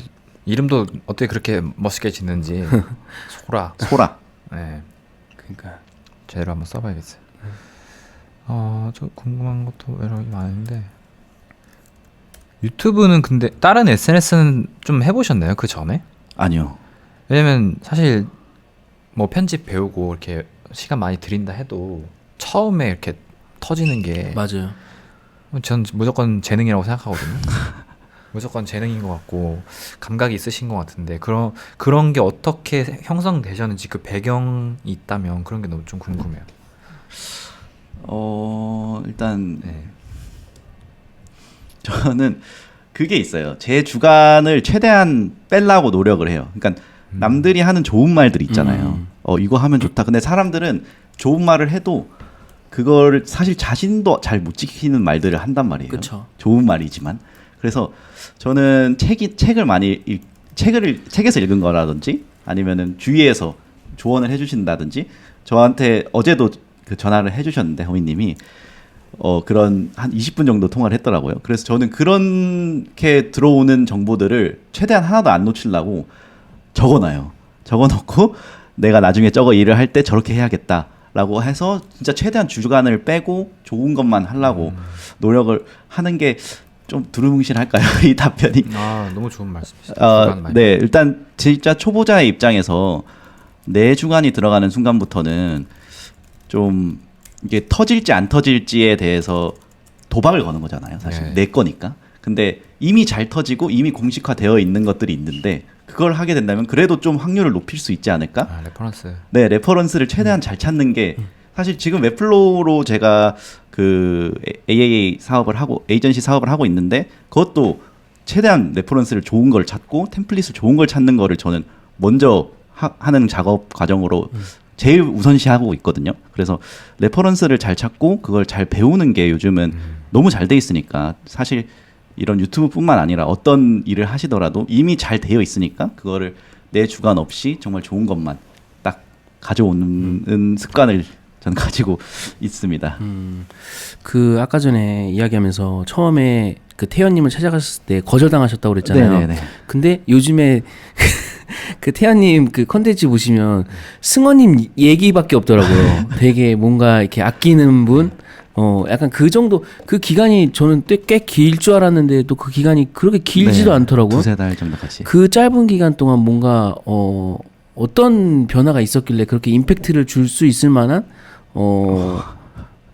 이름도 어떻게 그렇게 멋있게 짓는지 소라. 네. 그러니까 제대로 한번 써봐야겠어요. 저 궁금한 것도 여러 개 많은데 유튜브는 근데 다른 SNS는 좀 해보셨나요? 그 전에? 아니요. 왜냐면 사실 뭐 편집 배우고 이렇게 시간 많이 들인다 해도 처음에 이렇게 터지는 게 맞아요. 전 무조건 재능이라고 생각하거든요. 무조건 재능인 것 같고 감각이 있으신 것 같은데 그런 게 어떻게 형성되셨는지 그 배경이 있다면 그런 게 너무 좀 궁금해요. 일단 저는 그게 있어요. 제 주관을 최대한 빼려고 노력을 해요. 그러니까 남들이 하는 좋은 말들 있잖아요. 이거 하면 좋다. 근데 사람들은 좋은 말을 해도 그걸 사실 자신도 잘 못 지키는 말들을 한단 말이에요. 그쵸. 좋은 말이지만. 그래서 저는 책에서 읽은 거라든지 아니면은 주위에서 조언을 해주신다든지 저한테 어제도 그 전화를 해주셨는데 허미님이 그런 한 20분 정도 통화를 했더라고요. 그래서 저는 그렇게 들어오는 정보들을 최대한 하나도 안 놓치려고 적어놔요. 적어놓고 내가 나중에 저거 일을 할 때 저렇게 해야겠다라고 해서 진짜 최대한 주관을 빼고 좋은 것만 하려고 노력을 하는 게 좀 두루뭉실할까요? 이 답변이. 너무 좋은 말씀이시죠. 네, 일단 진짜 초보자의 입장에서 내 주관이 들어가는 순간부터는 좀 이게 터질지 안 터질지에 대해서 도박을 거는 거잖아요. 사실 내 거니까. 근데 이미 잘 터지고 이미 공식화되어 있는 것들이 있는데 그걸 하게 된다면 그래도 좀 확률을 높일 수 있지 않을까? 레퍼런스. 네, 레퍼런스를 최대한 잘 찾는 게 사실 지금 웹플로우로 제가 그 AAA 사업을 하고 에이전시 사업을 하고 있는데 그것도 최대한 레퍼런스를 좋은 걸 찾고 템플릿을 좋은 걸 찾는 거를 저는 먼저 하는 작업 과정으로 제일 우선시하고 있거든요. 그래서 레퍼런스를 잘 찾고 그걸 잘 배우는 게 요즘은 너무 잘 돼 있으니까 사실 이런 유튜브뿐만 아니라 어떤 일을 하시더라도 이미 잘 되어 있으니까 그거를 내 주관 없이 정말 좋은 것만 딱 가져오는 습관을 저는 가지고 있습니다. 그 아까 전에 이야기하면서 처음에 그 태연님을 찾아갔을 때 거절당하셨다고 그랬잖아요. 네네네. 근데 요즘에 그 태연님 그 컨텐츠 보시면 승원님 얘기밖에 없더라고요. 되게 뭔가 이렇게 아끼는 분, 약간 그 정도 그 기간이 저는 꽤 길 줄 알았는데 또 그 기간이 그렇게 길지도 네, 않더라고요. 두세 달 정도 같이. 그 짧은 기간 동안 뭔가 어떤 변화가 있었길래 그렇게 임팩트를 줄 수 있을 만한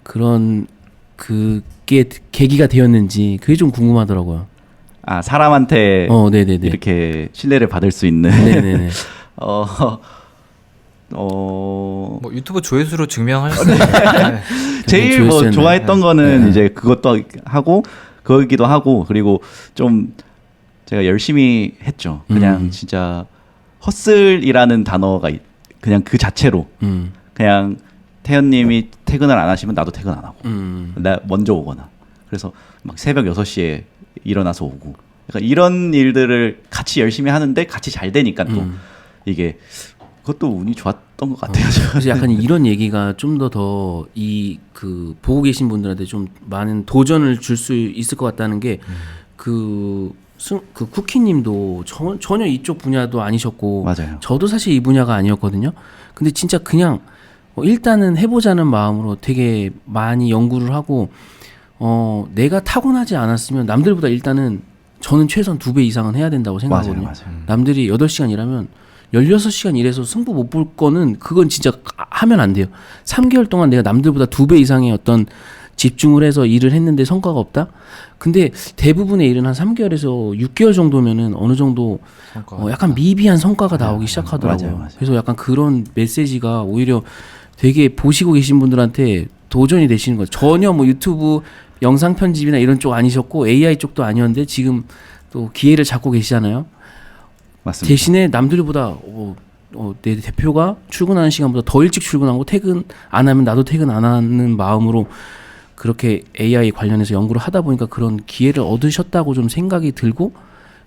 그런 그게 계기가 되었는지 그게 좀 궁금하더라고요. 아, 사람한테 네네네. 이렇게 신뢰를 받을 수 있는. 네네네. 뭐 유튜브 조회수로 증명할 수 있는. 네. 제일 뭐 조회수였나요? 좋아했던 거는 이제 그것도 하고 그거기도 하고 그리고 좀 제가 열심히 했죠. 그냥 진짜 허슬이라는 단어가 그냥 그 자체로 그냥 태연님이 퇴근을 안 하시면 나도 퇴근 안 하고 나 먼저 오거나 그래서 막 새벽 6시에 일어나서 오고 그러니까 이런 일들을 같이 열심히 하는데 같이 잘 되니까 또 이게 그것도 운이 좋았던 것 같아요. 그래서 약간 이런 얘기가 좀 더 이 그 보고 계신 분들한테 좀 많은 도전을 줄 수 있을 것 같다는 게 그 쿠키님도 전혀 이쪽 분야도 아니셨고 맞아요. 저도 사실 이 분야가 아니었거든요. 근데 진짜 그냥 일단은 해보자는 마음으로 되게 많이 연구를 하고 내가 타고나지 않았으면 남들보다 일단은 저는 최소한 2배 이상은 해야 된다고 생각하거든요. 맞아요. 남들이 8시간 일하면 16시간 일해서 승부 못 볼 거는 그건 진짜 하면 안 돼요. 3개월 동안 내가 남들보다 2배 이상의 어떤 집중을 해서 일을 했는데 성과가 없다? 근데 대부분의 일은 한 3개월에서 6개월 정도면은 어느 정도 약간 미비한 성과가 나오기 시작하더라고요. 맞아요. 그래서 약간 그런 메시지가 오히려 되게 보시고 계신 분들한테 도전이 되시는 거죠. 전혀 뭐 유튜브 영상 편집이나 이런 쪽 아니셨고 AI 쪽도 아니었는데 지금 또 기회를 잡고 계시잖아요. 맞습니다. 대신에 남들보다 내 대표가 출근하는 시간보다 더 일찍 출근하고 퇴근 안 하면 나도 퇴근 안 하는 마음으로 그렇게 AI 관련해서 연구를 하다 보니까 그런 기회를 얻으셨다고 좀 생각이 들고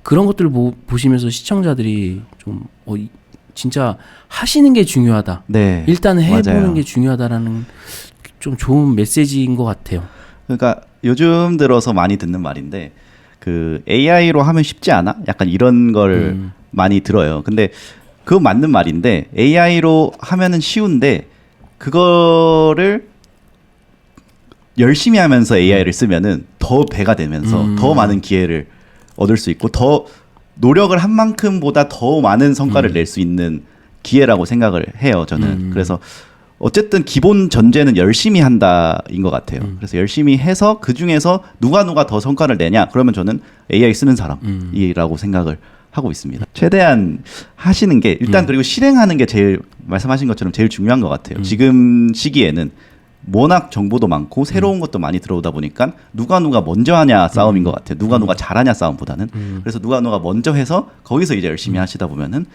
그런 것들을 보시면서 시청자들이 좀 진짜 하시는 게 중요하다. 네. 일단 해보는 맞아요. 게 중요하다라는 좀 좋은 메시지인 것 같아요. 그러니까 요즘 들어서 많이 듣는 말인데 그 AI로 하면 쉽지 않아? 약간 이런 걸 많이 들어요. 근데 그건 맞는 말인데 AI로 하면은 쉬운데 그거를 열심히 하면서 AI를 쓰면은 더 배가 되면서 더 많은 기회를 얻을 수 있고 더 노력을 한 만큼보다 더 많은 성과를 낼 수 있는 기회라고 생각을 해요. 저는. 그래서 어쨌든 기본 전제는 열심히 한다인 것 같아요. 그래서 열심히 해서 그 중에서 누가 더 성과를 내냐? 그러면 저는 AI 쓰는 사람이라고 생각을 하고 있습니다. 최대한 하시는 게 일단 그리고 실행하는 게 제일 말씀하신 것처럼 제일 중요한 것 같아요. 지금 시기에는 워낙 정보도 많고 새로운 것도 많이 들어오다 보니까 누가 먼저 하냐 싸움인 것 같아요. 누가 잘하냐 싸움보다는. 그래서 누가 먼저 해서 거기서 이제 열심히 하시다 보면은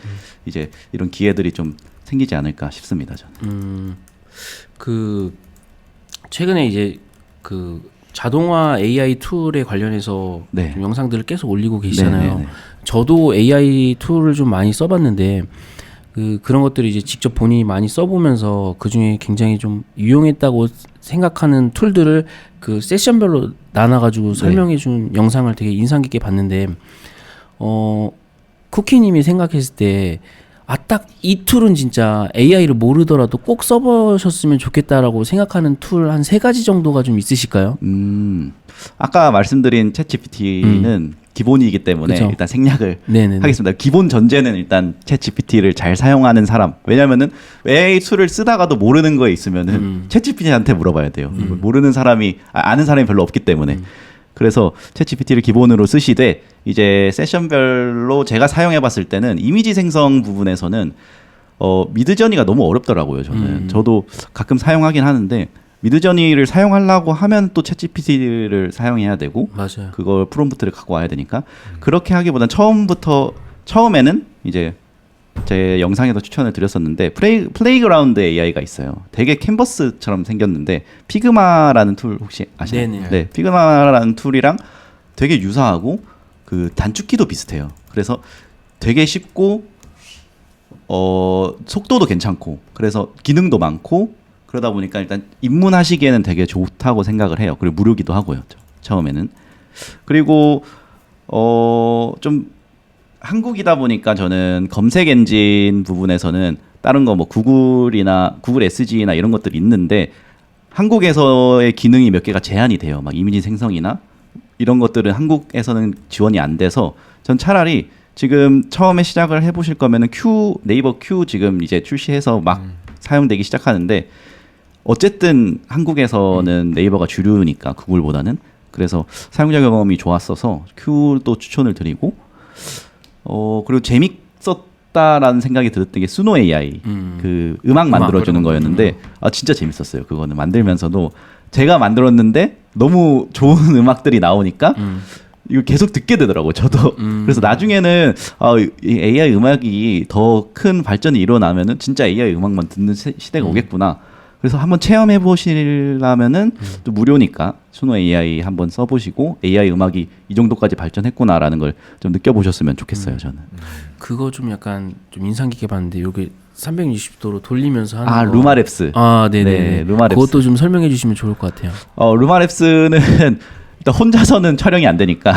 이제 이런 기회들이 좀 생기지 않을까 싶습니다. 저는. 그 최근에 이제 그 자동화 AI 툴에 관련해서 네. 좀 영상들을 계속 올리고 계시잖아요. 네네네. 저도 AI 툴을 좀 많이 써봤는데 그런 것들을 이제 직접 본인이 많이 써보면서 그 중에 굉장히 좀 유용했다고 생각하는 툴들을 그 세션별로 나눠가지고 설명해준 영상을 되게 인상 깊게 봤는데 쿠키님이 생각했을 때 딱 이 툴은 진짜 AI를 모르더라도 꼭 써보셨으면 좋겠다라고 생각하는 툴 한 3가지 정도가 좀 있으실까요? 아까 말씀드린 챗GPT는 기본이기 때문에 그쵸. 일단 생략을 네네네. 하겠습니다. 기본 전제는 일단 챗GPT를 잘 사용하는 사람. 왜냐면은 AI 툴을 쓰다가도 모르는 거에 있으면은 챗GPT한테 물어봐야 돼요. 모르는 사람이 아는 사람이 별로 없기 때문에. 그래서 챗GPT를 기본으로 쓰시되 이제 세션별로 제가 사용해 봤을 때는 이미지 생성 부분에서는 미드저니가 너무 어렵더라고요. 저는. 저도 가끔 사용하긴 하는데 미드저니를 사용하려고 하면 또 챗GPT를 사용해야 되고 맞아요. 그걸 프롬프트를 갖고 와야 되니까 그렇게 하기보단 처음에는 이제 제 영상에도 추천을 드렸었는데 플레이그라운드 AI가 있어요. 되게 캔버스처럼 생겼는데 피그마라는 툴 혹시 아시나요? 네네. 네, 피그마라는 툴이랑 되게 유사하고 그 단축키도 비슷해요. 그래서 되게 쉽고 속도도 괜찮고 그래서 기능도 많고 그러다 보니까 일단 입문하시기에는 되게 좋다고 생각을 해요. 그리고 무료기도 하고요. 처음에는. 그리고 좀 한국이다 보니까 저는 검색 엔진 부분에서는 다른 거 뭐 구글이나 구글 SG나 이런 것들이 있는데 한국에서의 기능이 몇 개가 제한이 돼요. 막 이미지 생성이나 이런 것들은 한국에서는 지원이 안 돼서 전 차라리 지금 처음에 시작을 해보실 거면은 네이버 큐 지금 이제 출시해서 막 사용되기 시작하는데 어쨌든 한국에서는 네이버가 주류니까 구글보다는 그래서 사용자 경험이 좋았어서 큐도 추천을 드리고 그리고 재밌었다라는 생각이 들었던 게 수노 AI 그 음악 만들어주는 거였는데 진짜 재밌었어요. 그거는 만들면서도 제가 만들었는데 너무 좋은 음악들이 나오니까 이거 계속 듣게 되더라고요. 저도 그래서 나중에는 이 AI 음악이 더 큰 발전이 일어나면은 진짜 AI 음악만 듣는 시대가 오겠구나. 그래서 한번 체험해 보시려면은 또 무료니까 수노 AI 한번 써보시고 AI 음악이 이 정도까지 발전했구나라는 걸 좀 느껴보셨으면 좋겠어요. 저는. 그거 좀 약간 좀 인상 깊게 봤는데 요게 360도로 돌리면서 하는 거. 루마랩스. 네네. 네, 루마랩스. 그것도 좀 설명해 주시면 좋을 것 같아요. 루마랩스는 일단 혼자서는 촬영이 안 되니까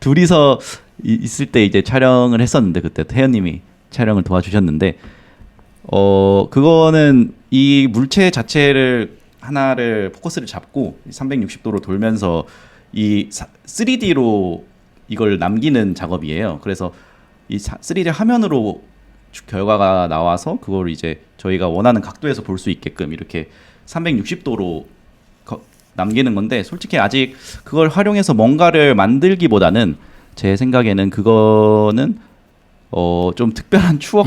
둘이서 있을 때 이제 촬영을 했었는데 그때 태연님이 촬영을 도와주셨는데 그거는 이 물체 자체를 하나를 포커스를 잡고 360도로 돌면서 이 3D로 이걸 남기는 작업이에요. 그래서 이 3D 화면으로 결과가 나와서 그걸 이제 저희가 원하는 각도에서 볼 수 있게끔 이렇게 360도로 남기는 건데 솔직히 아직 그걸 활용해서 뭔가를 만들기보다는 제 생각에는 그거는 좀 특별한 추억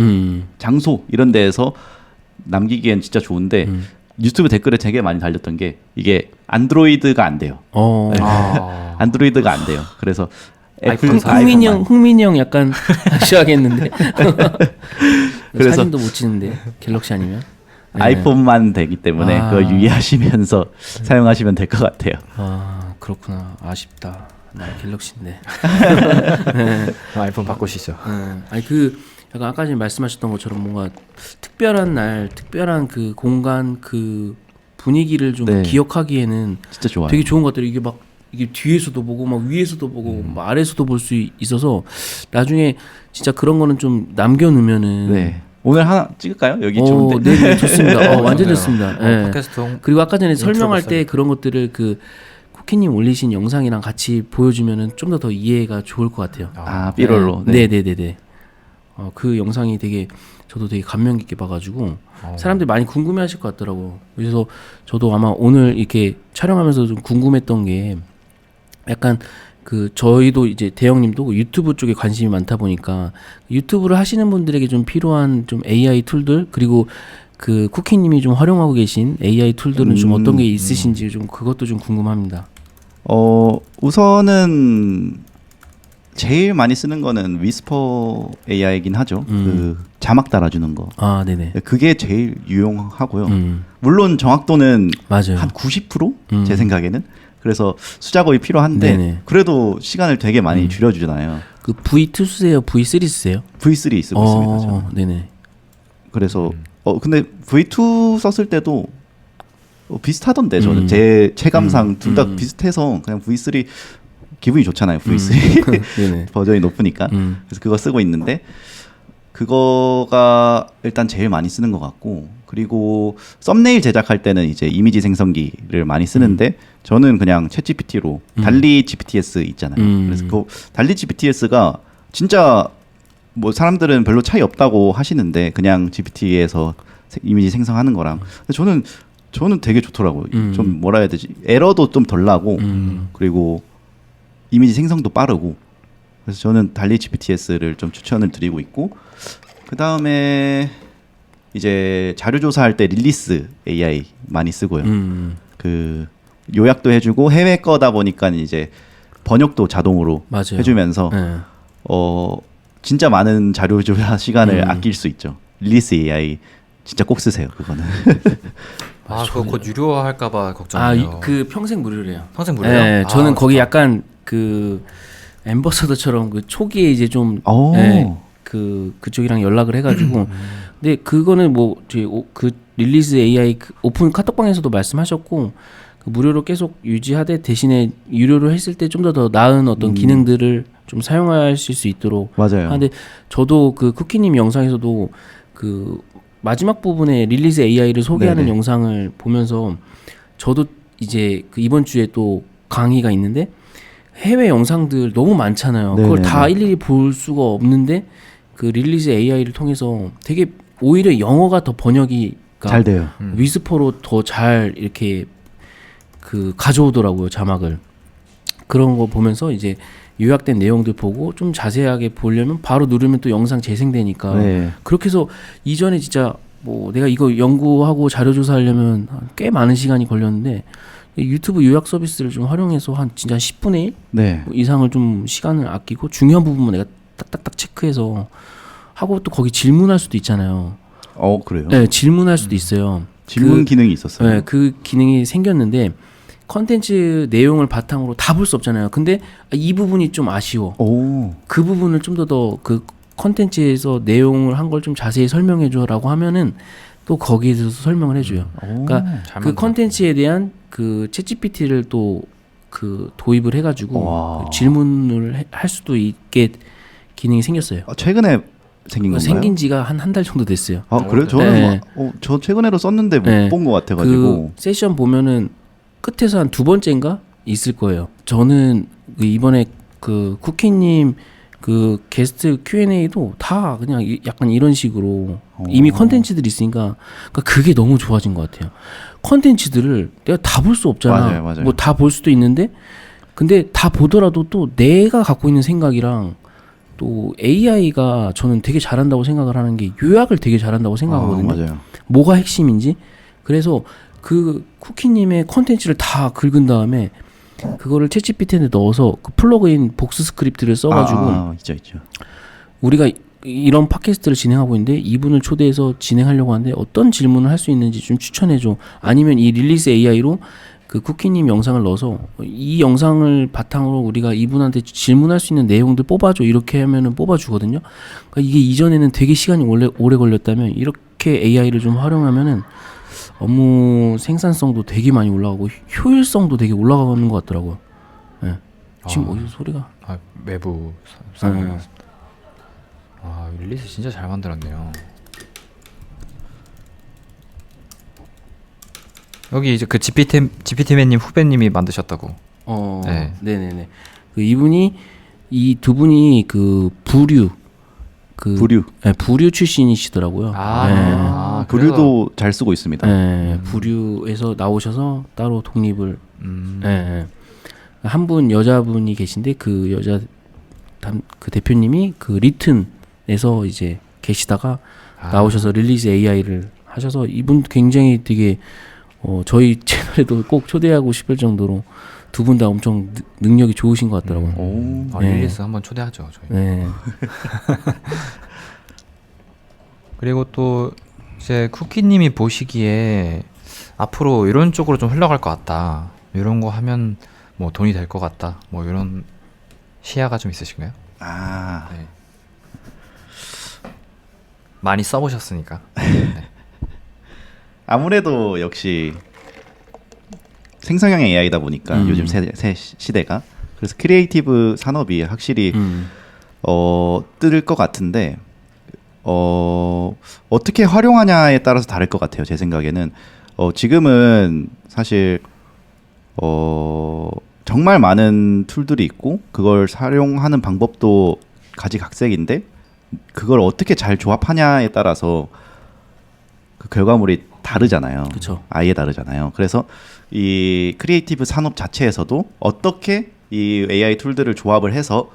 장소 이런 데에서 남기기엔 진짜 좋은데 유튜브 댓글에 되게 많이 달렸던 게 이게 안드로이드가 안 돼요. 네. 안드로이드가 안 돼요. 그래서 흥민이 형 약간 시작했는데 그래서 사진도 못 찍는데 갤럭시 아니면 아이폰만 되기 때문에 그거 유의하시면서 사용하시면 될 것 같아요. 그렇구나. 아쉽다. 나 갤럭시인데. 아이폰 바꾸시죠. 아니 약간 아까 전에 말씀하셨던 것처럼 뭔가 특별한 날, 특별한 그 공간, 그 분위기를 좀 기억하기에는 진짜 좋아요. 되게 좋은 것 같아요. 이게 뒤에서도 보고 막 위에서도 보고 막 아래에서도 볼 수 있어서 나중에 진짜 그런 거는 좀 남겨놓으면은. 네. 오늘 하나 찍을까요? 여기 좋은데. 네, 좋습니다. 완전 좋습니다. 팟캐스트 그리고 아까 전에 설명할 때 그런 것들을 그 쿠키님 올리신 영상이랑 같이 보여주면은 좀 더 이해가 좋을 것 같아요. B롤로. 네네네네. 그 영상이 저도 되게 감명 깊게 봐가지고 사람들이 많이 궁금해하실 것 같더라고. 그래서 저도 아마 오늘 이렇게 촬영하면서 좀 궁금했던 게 약간 저희도 이제 대형님도 유튜브 쪽에 관심이 많다 보니까 유튜브를 하시는 분들에게 좀 필요한 좀 AI 툴들 그리고 그 쿠키님이 좀 활용하고 계신 AI 툴들은 좀 어떤 게 있으신지 좀 그것도 좀 궁금합니다. 우선은 제일 많이 쓰는 거는 위스퍼 AI이긴 하죠. 그 자막 달아주는 거. 네네. 그게 제일 유용하고요. 물론 정확도는 맞아요. 한 90%? 제 생각에는. 그래서 수작업이 필요한데 네네. 그래도 시간을 되게 많이 줄여주잖아요. 그 V2 쓰세요? V3 쓰세요? V3 쓰고 있습니다. 저는. 네네. 그래서 근데 V2 썼을 때도 비슷하던데 저는 제 체감상 둘 다 비슷해서 그냥 V3 기분이 좋잖아요. V3 버전이 높으니까. 그래서 그거 쓰고 있는데 그거가 일단 제일 많이 쓰는 것 같고 그리고 썸네일 제작할 때는 이제 이미지 생성기를 많이 쓰는데 저는 그냥 챗 GPT로 달리 GPTs 있잖아요. 그래서 그 달리 GPTs가 진짜 뭐 사람들은 별로 차이 없다고 하시는데 그냥 GPT에서 이미지 생성하는 거랑 근데 저는 되게 좋더라고요. 좀 뭐라 해야 되지? 에러도 좀 덜 나고 그리고 이미지 생성도 빠르고 그래서 저는 달리 GPTs를 좀 추천을 드리고 있고 그 다음에 이제 자료 조사할 때 릴리스 AI 많이 쓰고요. 그 요약도 해주고 해외 거다 보니까 이제 번역도 자동으로 맞아요. 해주면서 진짜 많은 자료 조사 시간을 아낄 수 있죠. 릴리스 AI 진짜 꼭 쓰세요. 그거는. 그거 곧 유료화할까봐 걱정이에요. 그 평생 무료래요. 평생 무료요? 네, 저는 거기 약간 그 앰버서더처럼 그 초기에 이제 좀 그쪽이랑 연락을 해가지고 근데 그거는 뭐 그 릴리즈 AI 그 오픈 카톡방에서도 말씀하셨고 무료로 계속 유지하되 대신에 유료로 했을 때 좀 더 나은 어떤 기능들을 좀 사용하실 수 있도록 맞아요. 하는데 저도 그 쿠키님 영상에서도 그 마지막 부분에 릴리즈 AI를 소개하는 네네. 영상을 보면서 저도 이제 그 이번 주에 또 강의가 있는데 해외 영상들 너무 많잖아요. 그걸 네네네. 다 일일이 볼 수가 없는데 그 릴리즈 AI를 통해서 되게 오히려 영어가 더 번역이 잘 돼요. 위스퍼로 더 잘 이렇게 그 가져오더라고요, 자막을. 그런 거 보면서 이제 요약된 내용들 보고 좀 자세하게 보려면 바로 누르면 또 영상 재생되니까 네. 그렇게 해서 이전에 진짜 뭐 내가 이거 연구하고 자료 조사하려면 꽤 많은 시간이 걸렸는데 유튜브 요약 서비스를 좀 활용해서 한 진짜 10분의 1 네. 이상을 좀 시간을 아끼고 중요한 부분만 내가 딱딱딱 체크해서 하고 또 거기 질문할 수도 있잖아요. 그래요? 네, 질문할 수도 있어요. 질문 기능이 있었어요. 네, 그 기능이 생겼는데 컨텐츠 내용을 바탕으로 다 볼 수 없잖아요. 근데 이 부분이 좀 아쉬워. 오. 그 부분을 좀 더 그 컨텐츠에서 내용을 한 걸 좀 자세히 설명해줘라고 하면은 또 거기에 대해서 설명을 해줘요. 그러니까 잘 그 만들었네. 컨텐츠에 대한 그 챗GPT를 또 그 도입을 해가지고 와. 그 질문을 할 수도 있게 기능이 생겼어요. 최근에 생긴 건가요? 생긴 지가 한 달 정도 됐어요. 그래요? 저는 네. 저 최근에로 썼는데 못 네. 본 것 같아가지고. 그 세션 보면은 끝에서 한 두 번째인가 있을 거예요. 저는 그 이번에 그 쿠키님 그 게스트 Q&A도 다 그냥 약간 이런 식으로 이미 컨텐츠들이 있으니까 그러니까 그게 너무 좋아진 것 같아요. 컨텐츠들을 내가 다 볼 수 없잖아. 맞아요, 맞아요. 뭐 다 볼 수도 있는데 근데 다 보더라도 또 내가 갖고 있는 생각이랑 또 AI가 저는 되게 잘한다고 생각을 하는 게 요약을 되게 잘한다고 생각하거든요. 맞아요. 뭐가 핵심인지. 그래서 그 쿠키님의 컨텐츠를 다 긁은 다음에 그거를 챗GPT에 넣어서 그 플러그인 복스 스크립트를 써가지고 있죠. 우리가 이런 팟캐스트를 진행하고 있는데 이분을 초대해서 진행하려고 하는데 어떤 질문을 할 수 있는지 좀 추천해줘. 아니면 이 릴리즈 AI로 그 쿠키님 영상을 넣어서 이 영상을 바탕으로 우리가 이분한테 질문할 수 있는 내용들 뽑아줘. 이렇게 하면은 뽑아주거든요. 그러니까 이게 이전에는 되게 시간이 오래 걸렸다면 이렇게 AI를 좀 활용하면은 업무 생산성도 되게 많이 올라가고 효율성도 되게 올라가는 것 같더라고요. 네. 지금 어디서 소리가? 외부 사람인 것 같습니다. 릴리스 진짜 잘 만들었네요. 여기 이제 그 GPT맨님 후배님이 만드셨다고. 네. 네네네. 그 이분이 이 두 분이 그 부류 네, 부류 출신이시더라고요. 부류도 잘 쓰고 있습니다. 네, 부류에서 나오셔서 따로 독립을. 네. 한 분 여자분이 계신데 그 여자 그 대표님이 그 리튼에서 이제 계시다가 나오셔서 릴리즈 AI를 하셔서 이분 굉장히 되게 저희 채널에도 꼭 초대하고 싶을 정도로 두 분 다 엄청 능력이 좋으신 것 같더라고요. 네. 릴리스 한번 초대하죠 저희. 네. 그리고 또 이제 쿠키님이 보시기에 앞으로 이런 쪽으로 좀 흘러갈 것 같다. 이런 거 하면 뭐 돈이 될 것 같다. 뭐 이런 시야가 좀 있으신가요? 네. 많이 써보셨으니까. 네. 아무래도 역시 생성형 AI다 보니까 요즘 새 시대가 그래서 크리에이티브 산업이 확실히 뜰 것 같은데 어떻게 활용하냐에 따라서 다를 것 같아요. 제 생각에는 지금은 사실 정말 많은 툴들이 있고 그걸 사용하는 방법도 가지각색인데 그걸 어떻게 잘 조합하냐에 따라서 그 결과물이 다르잖아요. 그쵸. 아예 다르잖아요. 그래서 이 크리에이티브 산업 자체에서도 어떻게 이 AI 툴들을 조합을 해서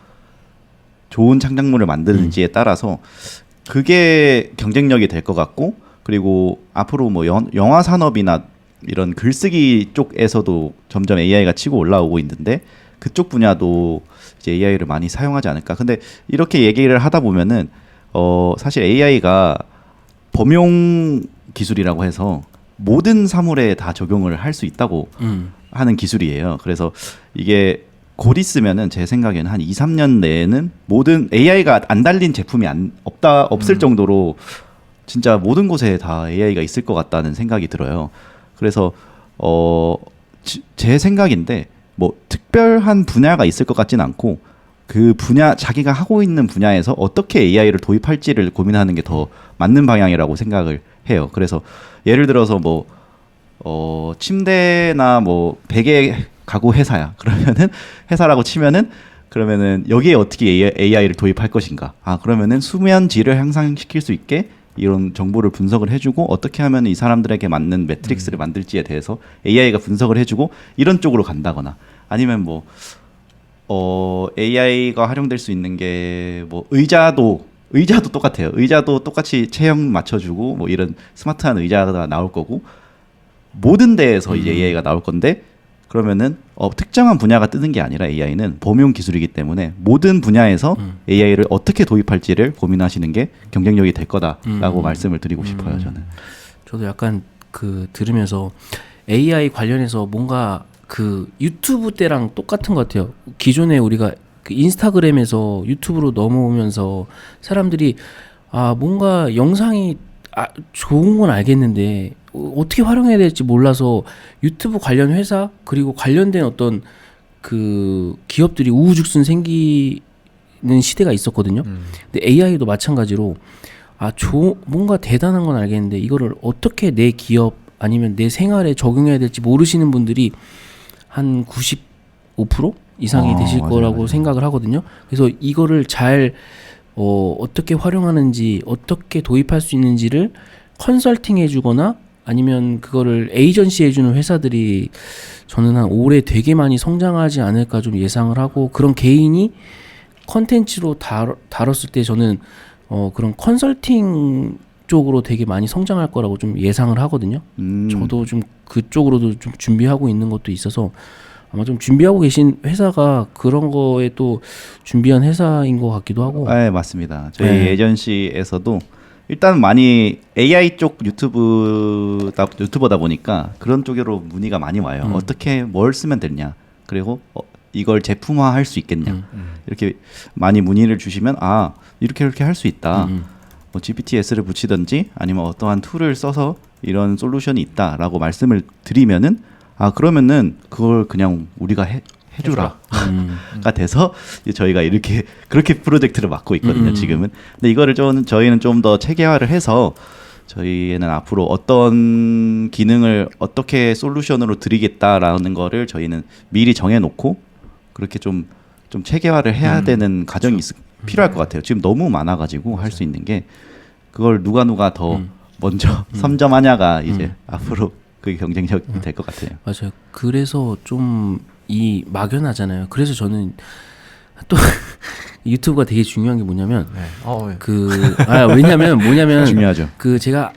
좋은 창작물을 만드는지에 따라서 그게 경쟁력이 될 것 같고 그리고 앞으로 뭐 영화 산업이나 이런 글쓰기 쪽에서도 점점 AI가 치고 올라오고 있는데 그쪽 분야도 이제 AI를 많이 사용하지 않을까. 근데 이렇게 얘기를 하다 보면은 사실 AI가 범용 기술이라고 해서 모든 사물에 다 적용을 할 수 있다고 하는 기술이에요. 그래서 이게 곧 있으면은 제 생각에는 한 2, 3년 내에는 모든 AI가 안 달린 제품이 없을 정도로 진짜 모든 곳에 다 AI가 있을 것 같다는 생각이 들어요. 그래서 제 생각인데 뭐 특별한 분야가 있을 것 같진 않고 그 분야 자기가 하고 있는 분야에서 어떻게 AI를 도입할지를 고민하는 게 더 맞는 방향이라고 생각을 해요. 그래서 예를 들어서 뭐 침대나 뭐 베개 가구 회사야. 그러면은 회사라고 치면은 그러면은 여기에 어떻게 AI를 도입할 것인가? 그러면은 수면 질을 향상시킬 수 있게 이런 정보를 분석을 해주고 어떻게 하면 이 사람들에게 맞는 매트릭스를 만들지에 대해서 AI가 분석을 해주고 이런 쪽으로 간다거나 아니면 뭐 AI가 활용될 수 있는 게 뭐 의자도 똑같아요. 의자도 똑같이 체형 맞춰주고 뭐 이런 스마트한 의자가 나올 거고 모든 데에서 이제 AI가 나올 건데 그러면은 특정한 분야가 뜨는 게 아니라 AI는 범용 기술이기 때문에 모든 분야에서 AI를 어떻게 도입할지를 고민하시는 게 경쟁력이 될 거다라고 말씀을 드리고 싶어요. 저는. 저도 약간 그 들으면서 AI 관련해서 뭔가 그 유튜브 때랑 똑같은 것 같아요. 기존에 우리가 그 인스타그램에서 유튜브로 넘어오면서 사람들이 뭔가 영상이 좋은 건 알겠는데 어떻게 활용해야 될지 몰라서 유튜브 관련 회사 그리고 관련된 어떤 그 기업들이 우후죽순 생기는 시대가 있었거든요. 근데 AI도 마찬가지로 뭔가 대단한 건 알겠는데 이거를 어떻게 내 기업 아니면 내 생활에 적용해야 될지 모르시는 분들이 한 95% 이상이 되실 거라고 생각을 하거든요. 그래서 이거를 잘 어떻게 활용하는지 어떻게 도입할 수 있는지를 컨설팅 해주거나 아니면 그거를 에이전시 해주는 회사들이 저는 한 올해 되게 많이 성장하지 않을까 좀 예상을 하고 그런 개인이 컨텐츠로 다뤘을 때 저는 그런 컨설팅 쪽으로 되게 많이 성장할 거라고 좀 예상을 하거든요. 저도 좀 그쪽으로도 좀 준비하고 있는 것도 있어서 아마 좀 준비하고 계신 회사가 그런 거에 또 준비한 회사인 것 같기도 하고. 네, 맞습니다. 저희 에이전시에서도 일단 많이 AI 쪽 유튜버다 보니까 그런 쪽으로 문의가 많이 와요. 어떻게 뭘 쓰면 되냐, 그리고 이걸 제품화할 수 있겠냐 이렇게 많이 문의를 주시면 이렇게 할 수 있다. 뭐 GPTS를 붙이든지 아니면 어떠한 툴을 써서 이런 솔루션이 있다라고 말씀을 드리면은 그러면은 그걸 그냥 우리가 해주라가 돼서 이제 저희가 그렇게 프로젝트를 맡고 있거든요. 지금은. 근데 이거를 저희는 좀 더 체계화를 해서 저희는 앞으로 어떤 기능을 어떻게 솔루션으로 드리겠다라는 거를 저희는 미리 정해놓고 그렇게 좀 체계화를 해야 되는 과정이 필요할 것 같아요. 지금 너무 많아가지고 할 수 있는 게 그걸 누가 더 먼저 선점하냐가 이제 앞으로 그게 경쟁력이 될 것 같아요. 맞아요. 그래서 좀 이 막연하잖아요. 그래서 저는 또 유튜브가 되게 중요한 게 뭐냐면 왜냐면 뭐냐면 중요하죠. 그 제가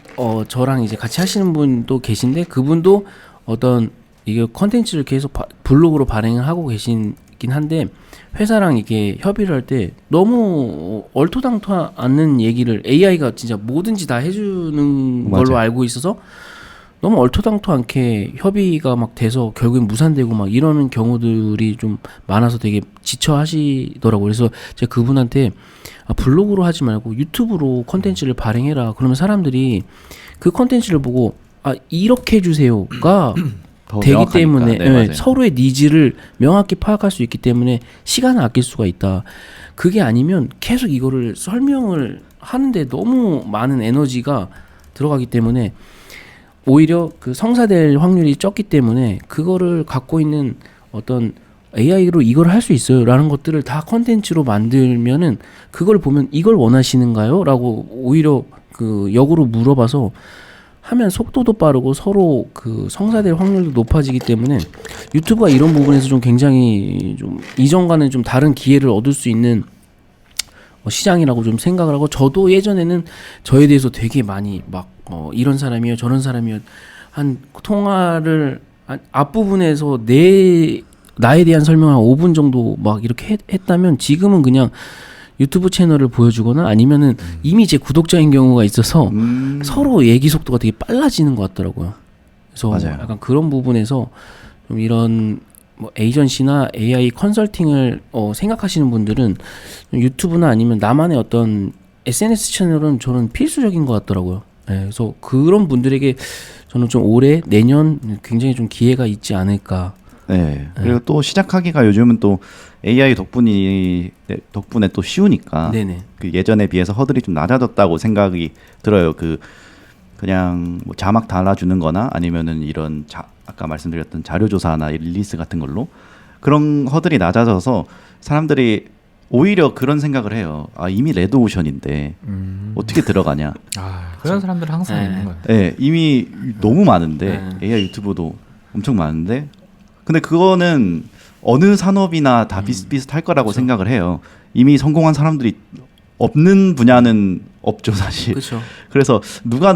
저랑 이제 같이 하시는 분도 계신데 그분도 어떤 이게 컨텐츠를 계속 블로그로 발행을 하고 계시긴 한데 회사랑 이게 협의를 할 때 너무 얼토당토 않는 얘기를 AI가 진짜 뭐든지 다 해주는 걸로 알고 있어서 너무 얼토당토 않게 협의가 막 돼서 결국엔 무산되고 막 이러는 경우들이 좀 많아서 되게 지쳐하시더라고요. 그래서 제가 그분한테 블로그로 하지 말고 유튜브로 컨텐츠를 발행해라. 그러면 사람들이 그 컨텐츠를 보고 이렇게 해주세요가 되기 때문에 서로의 니즈를 명확히 파악할 수 있기 때문에 시간을 아낄 수가 있다. 그게 아니면 계속 이거를 설명을 하는데 너무 많은 에너지가 들어가기 때문에 오히려 그 성사될 확률이 적기 때문에 그거를 갖고 있는 어떤 AI로 이걸 할 수 있어요 라는 것들을 다 컨텐츠로 만들면은 그걸 보면 이걸 원하시는가요? 라고 오히려 그 역으로 물어봐서 하면 속도도 빠르고 서로 그 성사될 확률도 높아지기 때문에 유튜브가 이런 부분에서 좀 굉장히 좀 이전과는 좀 다른 기회를 얻을 수 있는 시장이라고 좀 생각을 하고 저도 예전에는 저에 대해서 되게 많이 막 이런 사람이요 저런 사람이요 한 통화를 앞부분에서 나에 대한 설명을 한 5분 정도 막 이렇게 했다면 지금은 그냥 유튜브 채널을 보여주거나 아니면은 이미 제 구독자인 경우가 있어서 서로 얘기 속도가 되게 빨라지는 것 같더라고요. 그래서 맞아요. 약간 그런 부분에서 좀 이런 뭐 에이전시나 AI 컨설팅을 생각하시는 분들은 유튜브나 아니면 나만의 어떤 SNS 채널은 저는 필수적인 것 같더라고요. 네, 그래서 그런 분들에게 저는 좀 올해 내년 굉장히 좀 기회가 있지 않을까. 네. 그리고 또 시작하기가 요즘은 또 AI 덕분에 또 쉬우니까 네네. 그 예전에 비해서 허들이 좀 낮아졌다고 생각이 들어요. 그냥 뭐 자막 달아주는거나 아니면은 이런 아까 말씀드렸던 자료조사나 릴리스 같은 걸로 그런 허들이 낮아져서 사람들이 오히려 그런 생각을 해요. 아 이미 레드오션인데 어떻게 들어가냐. 그런 사람들은 항상 네. 있는 거예요. 네, 이미 너무 많은데 AI 유튜브도 엄청 많은데 근데 그거는 어느 산업이나 다 비슷비슷할 거라고 그렇죠. 생각을 해요. 이미 성공한 사람들이 없는 분야는 없죠 사실. 그렇죠. 그래서 누가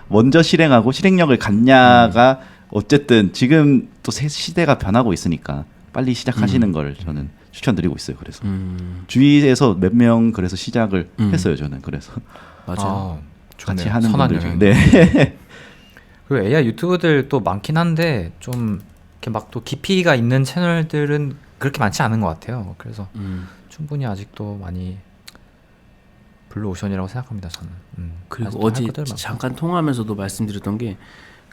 먼저 실행하고 실행력을 갖냐가 어쨌든 지금 또 시대가 변하고 있으니까 빨리 시작하시는 걸 저는 추천드리고 있어요. 그래서 주위에서 몇 명 그래서 시작을 했어요. 저는 그래서 맞아요. 같이 좋네요. 하는 선한 분들 영향. 중에 네. 그리고 AI 유튜브들 또 많긴 한데 좀 이렇게 막 또 깊이가 있는 채널들은 그렇게 많지 않은 것 같아요. 그래서 충분히 아직도 많이 블루오션이라고 생각합니다. 저는. 그리고 아직도 할 어제 것들 많고. 잠깐 통화하면서도 말씀드렸던 게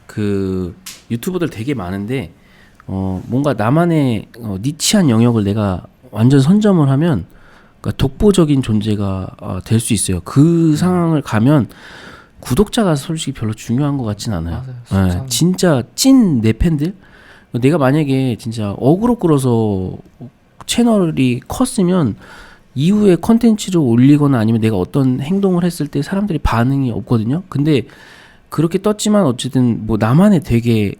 그 유튜버들 되게 많은데 뭔가 나만의 니치한 영역을 내가 완전 선점을 하면 그러니까 독보적인 존재가 될 수 있어요. 그 상황을 가면 구독자가 솔직히 별로 중요한 것 같진 않아요. 맞아요. 네, 진짜 찐 내 팬들 내가 만약에 진짜 어그로 끌어서 채널이 컸으면 이후에 컨텐츠를 올리거나 아니면 내가 어떤 행동을 했을 때 사람들이 반응이 없거든요. 근데 그렇게 떴지만 어쨌든 뭐 나만의 되게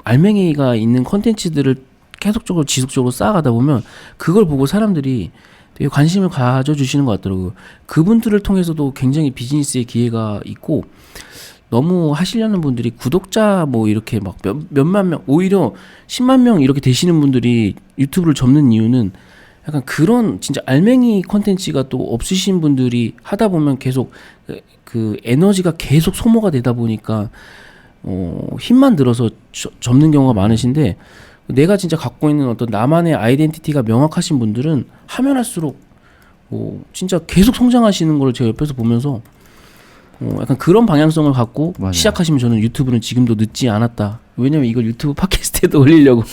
알맹이가 있는 컨텐츠들을 계속적으로 지속적으로 쌓아가다 보면 그걸 보고 사람들이 되게 관심을 가져주시는 것 같더라고요. 그분들을 통해서도 굉장히 비즈니스의 기회가 있고 너무 하시려는 분들이 구독자 뭐 이렇게 막 몇만 명 오히려 10만 명 이렇게 되시는 분들이 유튜브를 접는 이유는 약간 그런 진짜 알맹이 컨텐츠가 또 없으신 분들이 하다 보면 계속 그 에너지가 계속 소모가 되다 보니까 힘만 들어서 접는 경우가 많으신데 내가 진짜 갖고 있는 어떤 나만의 아이덴티티가 명확하신 분들은 하면 할수록 진짜 계속 성장하시는 걸 제가 옆에서 보면서 약간 그런 방향성을 갖고 맞아요. 시작하시면 저는 유튜브는 지금도 늦지 않았다. 왜냐면 이걸 유튜브 팟캐스트에도 올리려고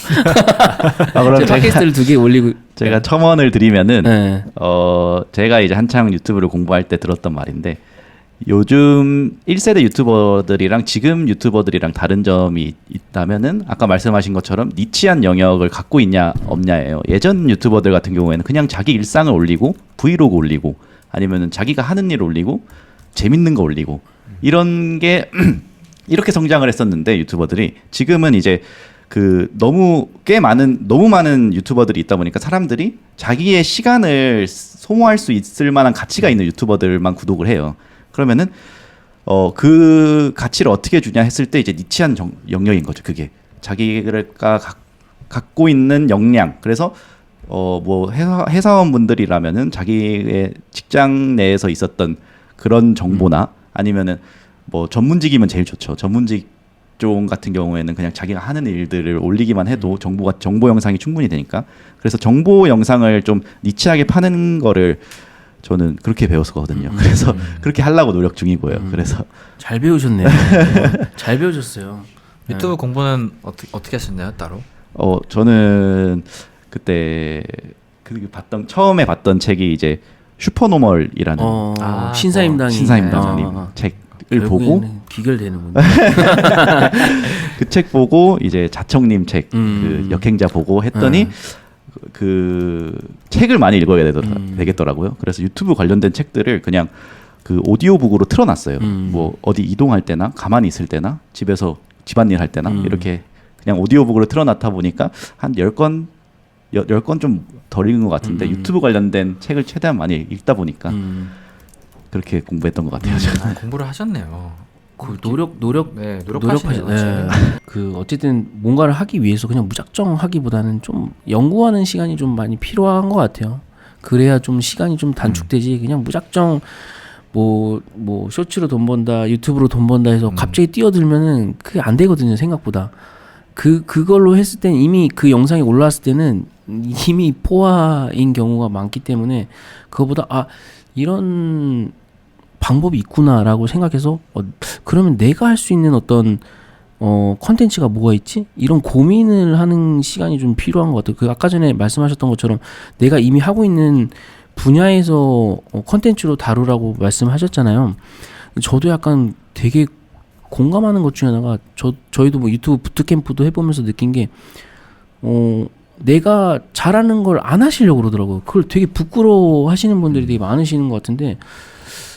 그럼 제가 팟캐스트를 2개 올리고 제가 첨언을 드리면은 네. 제가 이제 한창 유튜브를 공부할 때 들었던 말인데 요즘 1세대 유튜버들이랑 지금 유튜버들이랑 다른 점이 있다면은 아까 말씀하신 것처럼 니치한 영역을 갖고 있냐 없냐예요. 예전 유튜버들 같은 경우에는 그냥 자기 일상을 올리고 브이로그 올리고 아니면은 자기가 하는 일 올리고 재밌는 거 올리고 이런 게 이렇게 성장을 했었는데 유튜버들이 지금은 이제 너무 많은 유튜버들이 있다 보니까 사람들이 자기의 시간을 소모할 수 있을 만한 가치가 있는 유튜버들만 구독을 해요. 그러면은 그 가치를 어떻게 주냐 했을 때 이제 니치한 영역인 거죠. 그게 자기가 갖고 있는 역량. 그래서 뭐 회사원분들이라면은 자기의 직장 내에서 있었던 그런 정보나 아니면은 뭐 전문직이면 제일 좋죠. 전문직종 같은 경우에는 그냥 자기가 하는 일들을 올리기만 해도 정보 영상이 충분히 되니까. 그래서 정보 영상을 좀 니치하게 파는 거를 저는 그렇게 배웠었거든요. 그래서 그렇게 하려고 노력 중이고요. 그래서 잘 배우셨네요. 잘 배우셨어요. 유튜브 공부는 어떻게 하셨나요? 따로? 저는 그때 처음에 봤던 책이 이제 슈퍼노멀이라는 신사임당님 책을 보고 귀결되는군요. 그 책 보고 이제 자청님 책 그 역행자 보고 했더니 그 책을 많이 읽어야 되겠더라고요. 그래서 유튜브 관련된 책들을 그냥 그 오디오북으로 틀어놨어요. 뭐 어디 이동할 때나 가만히 있을 때나 집에서 집안일 할 때나 이렇게 그냥 오디오북으로 틀어놨다 보니까 한 10권 좀 덜 읽은 것 같은데 유튜브 관련된 책을 최대한 많이 읽다 보니까 그렇게 공부했던 것 같아요. 공부를 하셨네요. 그 노력하셨죠. 네. 그 어쨌든 뭔가를 하기 위해서 그냥 무작정 하기보다는 좀 연구하는 시간이 좀 많이 필요한 것 같아요. 그래야 좀 시간이 좀 단축되지. 그냥 무작정 뭐 쇼츠로 돈 번다, 유튜브로 돈 번다 해서 갑자기 뛰어들면은 그게 안 되거든요. 생각보다. 그걸로 했을 땐 이미 그 영상이 올라왔을 때는 이미 포화인 경우가 많기 때문에 그거보다 이런 방법이 있구나라고 생각해서 그러면 내가 할 수 있는 어떤 컨텐츠가 뭐가 있지? 이런 고민을 하는 시간이 좀 필요한 것 같아요. 그 아까 전에 말씀하셨던 것처럼 내가 이미 하고 있는 분야에서 컨텐츠로 다루라고 말씀하셨잖아요. 저도 약간 되게 공감하는 것 중에 하나가 저희도 뭐 유튜브 부트캠프도 해보면서 느낀 게 내가 잘하는 걸 안 하시려고 그러더라고요. 그걸 되게 부끄러워 하시는 분들이 되게 많으시는 것 같은데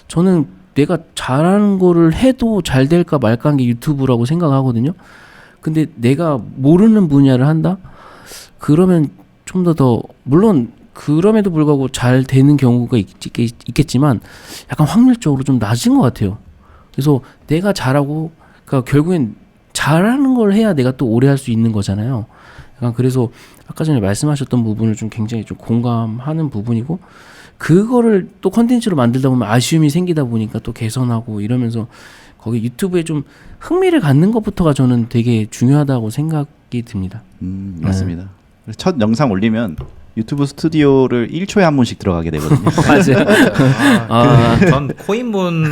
저는 내가 잘하는 거를 해도 잘 될까 말까 한 게 유튜브라고 생각하거든요. 근데 내가 모르는 분야를 한다? 그러면 좀 더 물론 그럼에도 불구하고 잘 되는 경우가 있겠지만 약간 확률적으로 좀 낮은 것 같아요. 그래서 내가 잘하고 그러니까 결국엔 잘하는 걸 해야 내가 또 오래 할 수 있는 거잖아요. 약간 그래서 아까 전에 말씀하셨던 부분을 좀 굉장히 좀 공감하는 부분이고 그거를 또 컨텐츠로 만들다 보면 아쉬움이 생기다 보니까 또 개선하고 이러면서 거기 유튜브에 좀 흥미를 갖는 것부터가 저는 되게 중요하다고 생각이 듭니다. 맞습니다. 첫 영상 올리면 유튜브 스튜디오를 1초에 한 번씩 들어가게 되거든요. 맞아요. 전 코인본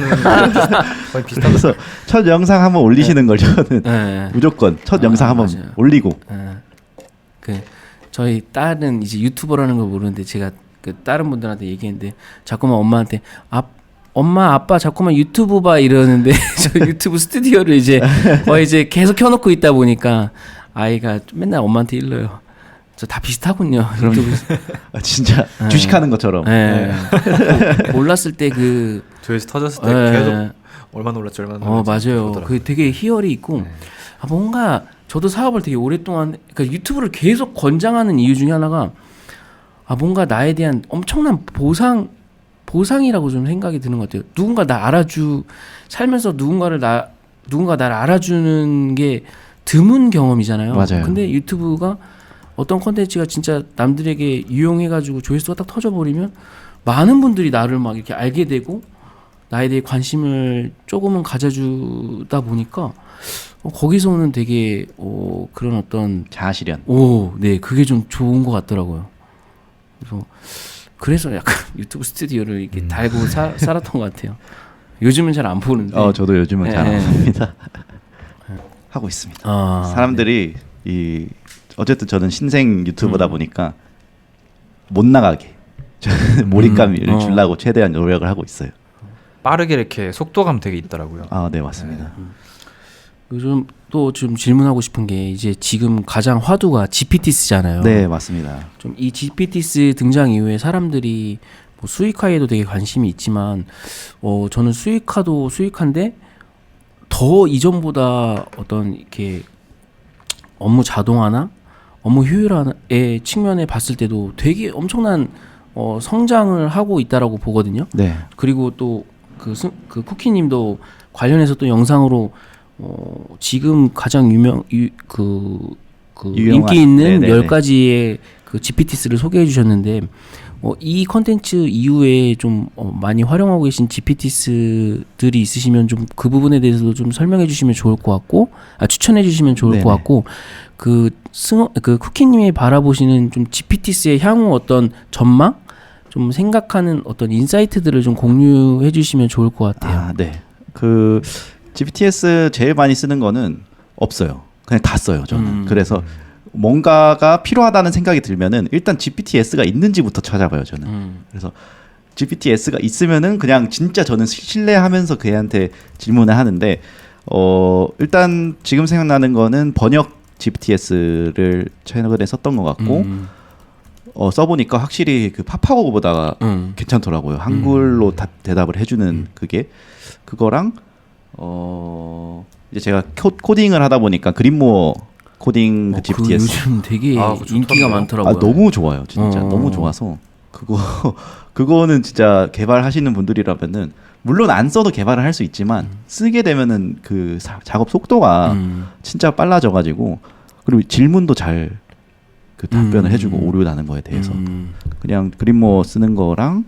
거의 비슷한. 그래서 첫 영상 한번 올리시는 걸 저는 무조건 첫 영상 한번 맞아요. 올리고. 그 저희 딸은 이제 유튜버라는 걸 모르는데 제가 그 다른 분들한테 얘기했는데 자꾸만 엄마한테 엄마 아빠 자꾸만 유튜브 봐 이러는데 저 유튜브 스튜디오를 이제 계속 켜놓고 있다 보니까 아이가 맨날 엄마한테 일러요. 저 다 비슷하군요. 유튜브. 진짜 주식하는 것처럼. 몰랐을 때 그 조회수 터졌을 때 계속 얼마나 올랐지 맞아요. 그 되게 희열이 있고 뭔가 저도 사업을 되게 오랫동안 그러니까 유튜브를 계속 권장하는 이유 중에 하나가 뭔가 나에 대한 엄청난 보상이라고 좀 생각이 드는 것 같아요. 누군가 나 살면서 누군가 나를 알아주는 게 드문 경험이잖아요. 맞아요. 근데 유튜브가 어떤 콘텐츠가 진짜 남들에게 유용해가지고 조회수가 딱 터져버리면 많은 분들이 나를 막 이렇게 알게 되고 나에 대해 관심을 조금은 가져주다 보니까 거기서 오는 되게 그런 어떤 자아실현. 네, 그게 좀 좋은 것 같더라고요. 그래서 약간 유튜브 스튜디오를 이렇게 달고 살았던 것 같아요. 요즘은 잘 안 보는데. 저도 요즘은 잘 안 봅니다. 하고 있습니다. 사람들이 어쨌든 저는 신생 유튜버다 보니까 못 나가게 몰입감을 주려고 최대한 노력을 하고 있어요. 빠르게 이렇게 속도감 되게 있더라고요. 네, 맞습니다. 요즘 또 좀 질문하고 싶은 게 이제 지금 가장 화두가 GPT스잖아요. 네, 맞습니다. 좀 이 GPT스 등장 이후에 사람들이 뭐 수익화에도 되게 관심이 있지만 저는 수익화도 수익화인데 더 이전보다 어떤 이렇게 업무 자동화나 업무 효율화의 측면에 봤을 때도 되게 엄청난 성장을 하고 있다라고 보거든요. 네. 그리고 또 그 쿠키님도 관련해서 또 영상으로 지금 가장 인기 있는 10가지의 그 GPT스를 소개해 주셨는데 이 컨텐츠 이후에 좀 많이 활용하고 계신 GPT스들이 있으시면 좀 그 부분에 대해서도 좀 설명해 주시면 좋을 것 같고 추천해 주시면 좋을 것 같고 그 쿠키님이 바라보시는 좀 GPT스의 향후 어떤 전망 좀 생각하는 어떤 인사이트들을 좀 공유해 주시면 좋을 것 같아요. 네. 그 GPTs 제일 많이 쓰는 거는 없어요. 그냥 다 써요, 저는. 그래서 뭔가가 필요하다는 생각이 들면은 일단 GPTS가 있는지부터 찾아봐요, 저는. 그래서 GPTS가 있으면은 그냥 진짜 저는 신뢰하면서 그 애한테 질문을 하는데 일단 지금 생각나는 거는 번역 GPTS를 최근에 썼던 것 같고 써보니까 확실히 그 파파고보다 괜찮더라고요. 한글로 다 대답을 해주는 그거랑 이제 제가 코딩을 하다 보니까 그린모어 코딩 그 GPTS 요즘 되게 인기가 많더라고요. 너무 좋아요, 진짜 너무 좋아서 그거는 진짜 개발하시는 분들이라면은 물론 안 써도 개발을 할 수 있지만 쓰게 되면은 그 작업 속도가 진짜 빨라져가지고 그리고 질문도 잘 그 답변을 해주고 오류 나는 거에 대해서 그냥 그린모어 쓰는 거랑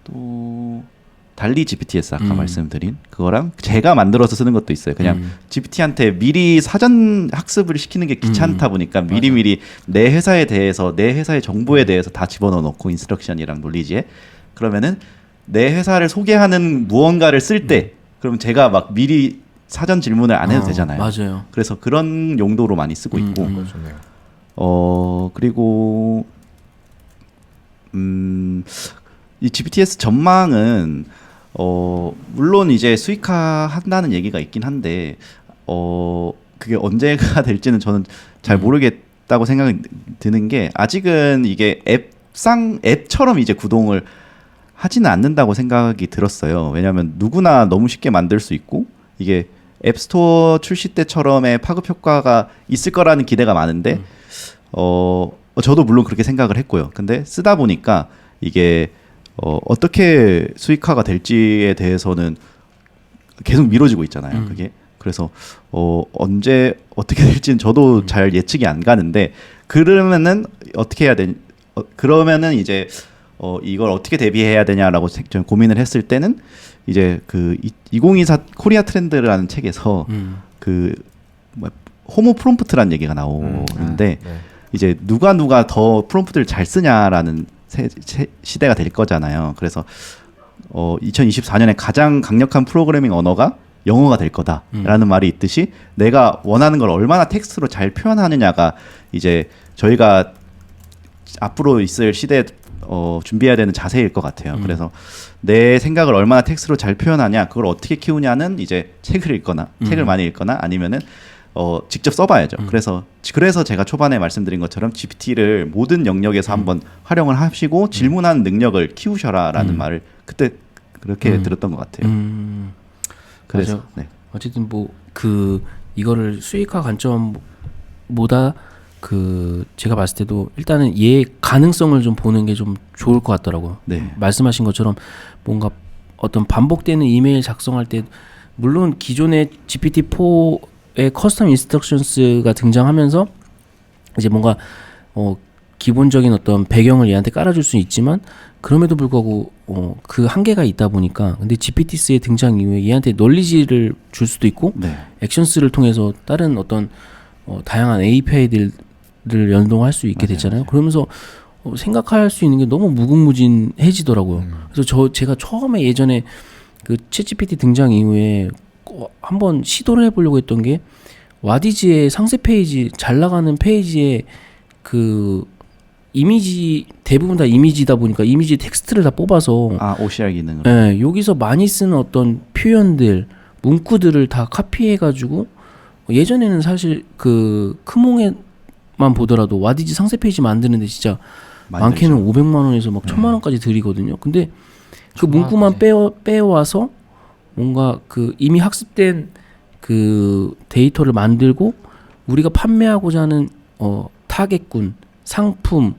또 달리 GPTS 아까 말씀드린 그거랑 제가 만들어서 쓰는 것도 있어요. 그냥 GPT한테 미리 사전 학습을 시키는 게 귀찮다 보니까 미리미리 내 회사에 대해서 내 회사의 정보에 대해서 다 집어넣어 놓고 인스트럭션이랑 논리지에 그러면은 내 회사를 소개하는 무언가를 쓸 때 그럼 제가 막 미리 사전 질문을 안 해도 되잖아요. 맞아요. 그래서 그런 용도로 많이 쓰고 있고 그거 좋네요. 그리고 이 GPTs 전망은 물론 이제 수익화 한다는 얘기가 있긴 한데 그게 언제가 될지는 저는 잘 모르겠다고 생각이 드는 게 아직은 이게 앱처럼 이제 구동을 하지는 않는다고 생각이 들었어요. 왜냐하면 누구나 너무 쉽게 만들 수 있고 이게 앱스토어 출시 때처럼의 파급 효과가 있을 거라는 기대가 많은데 저도 물론 그렇게 생각을 했고요. 근데 쓰다 보니까 이게 어떻게 수익화가 될지에 대해서는 계속 미뤄지고 있잖아요. 그게 그래서 언제 어떻게 될지는 저도 잘 예측이 안 가는데 그러면은 어떻게 해야 되냐? 그러면은 이제 이걸 어떻게 대비해야 되냐라고 좀 고민을 했을 때는 이제 그 2024 코리아 트렌드라는 책에서 그 호모 프롬프트라는 얘기가 나오는데 네. 이제 누가 더 프롬프트를 잘 쓰냐라는 시대가 될 거잖아요. 그래서 2024년에 가장 강력한 프로그래밍 언어가 영어가 될 거다라는 말이 있듯이 내가 원하는 걸 얼마나 텍스트로 잘 표현하느냐가 이제 저희가 앞으로 있을 시대에 준비해야 되는 자세일 것 같아요. 그래서 내 생각을 얼마나 텍스트로 잘 표현하냐, 그걸 어떻게 키우냐는 이제 책을 읽거나 책을 많이 읽거나 아니면은 직접 써봐야죠. 그래서 제가 초반에 말씀드린 것처럼 GPT를 모든 영역에서 한번 활용을 하시고 질문하는 능력을 키우셔라라는 말을 그때 그렇게 들었던 것 같아요. 그래서 네. 어쨌든 뭐 그 이거를 수익화 관점보다 그 제가 봤을 때도 일단은 얘 가능성을 좀 보는 게 좀 좋을 것 같더라고요. 네. 말씀하신 것처럼 뭔가 어떤 반복되는 이메일 작성할 때 물론 기존의 GPT-4의 커스텀 인스트럭션스가 등장하면서 이제 뭔가 기본적인 어떤 배경을 얘한테 깔아줄 수 있지만 그럼에도 불구하고 그 한계가 있다 보니까 근데 GPT-3의 등장 이후에 얘한테 널리지를 줄 수도 있고 네. 액션스를 통해서 다른 어떤 다양한 API들을 연동할 수 있게 됐잖아요. 그러면서 생각할 수 있는 게 너무 무궁무진해지더라고요. 그래서 제가 처음에 예전에 그 챗GPT 등장 이후에 한번 시도를 해보려고 했던 게 와디즈의 상세 페이지 잘 나가는 페이지에 그 이미지 대부분 다 이미지다 보니까 이미지 텍스트를 다 뽑아서 OCR 기능으로. 네, 여기서 많이 쓰는 어떤 표현들 문구들을 다 카피해가지고 예전에는 사실 그 크몽에만 보더라도 와디즈 상세 페이지 만드는데 진짜 많게는 500만 원에서 막 1000만 원까지 들이거든요. 근데 그 문구만 빼와서 뭔가 그 이미 학습된 그 데이터를 만들고 우리가 판매하고자 하는 타겟군, 상품,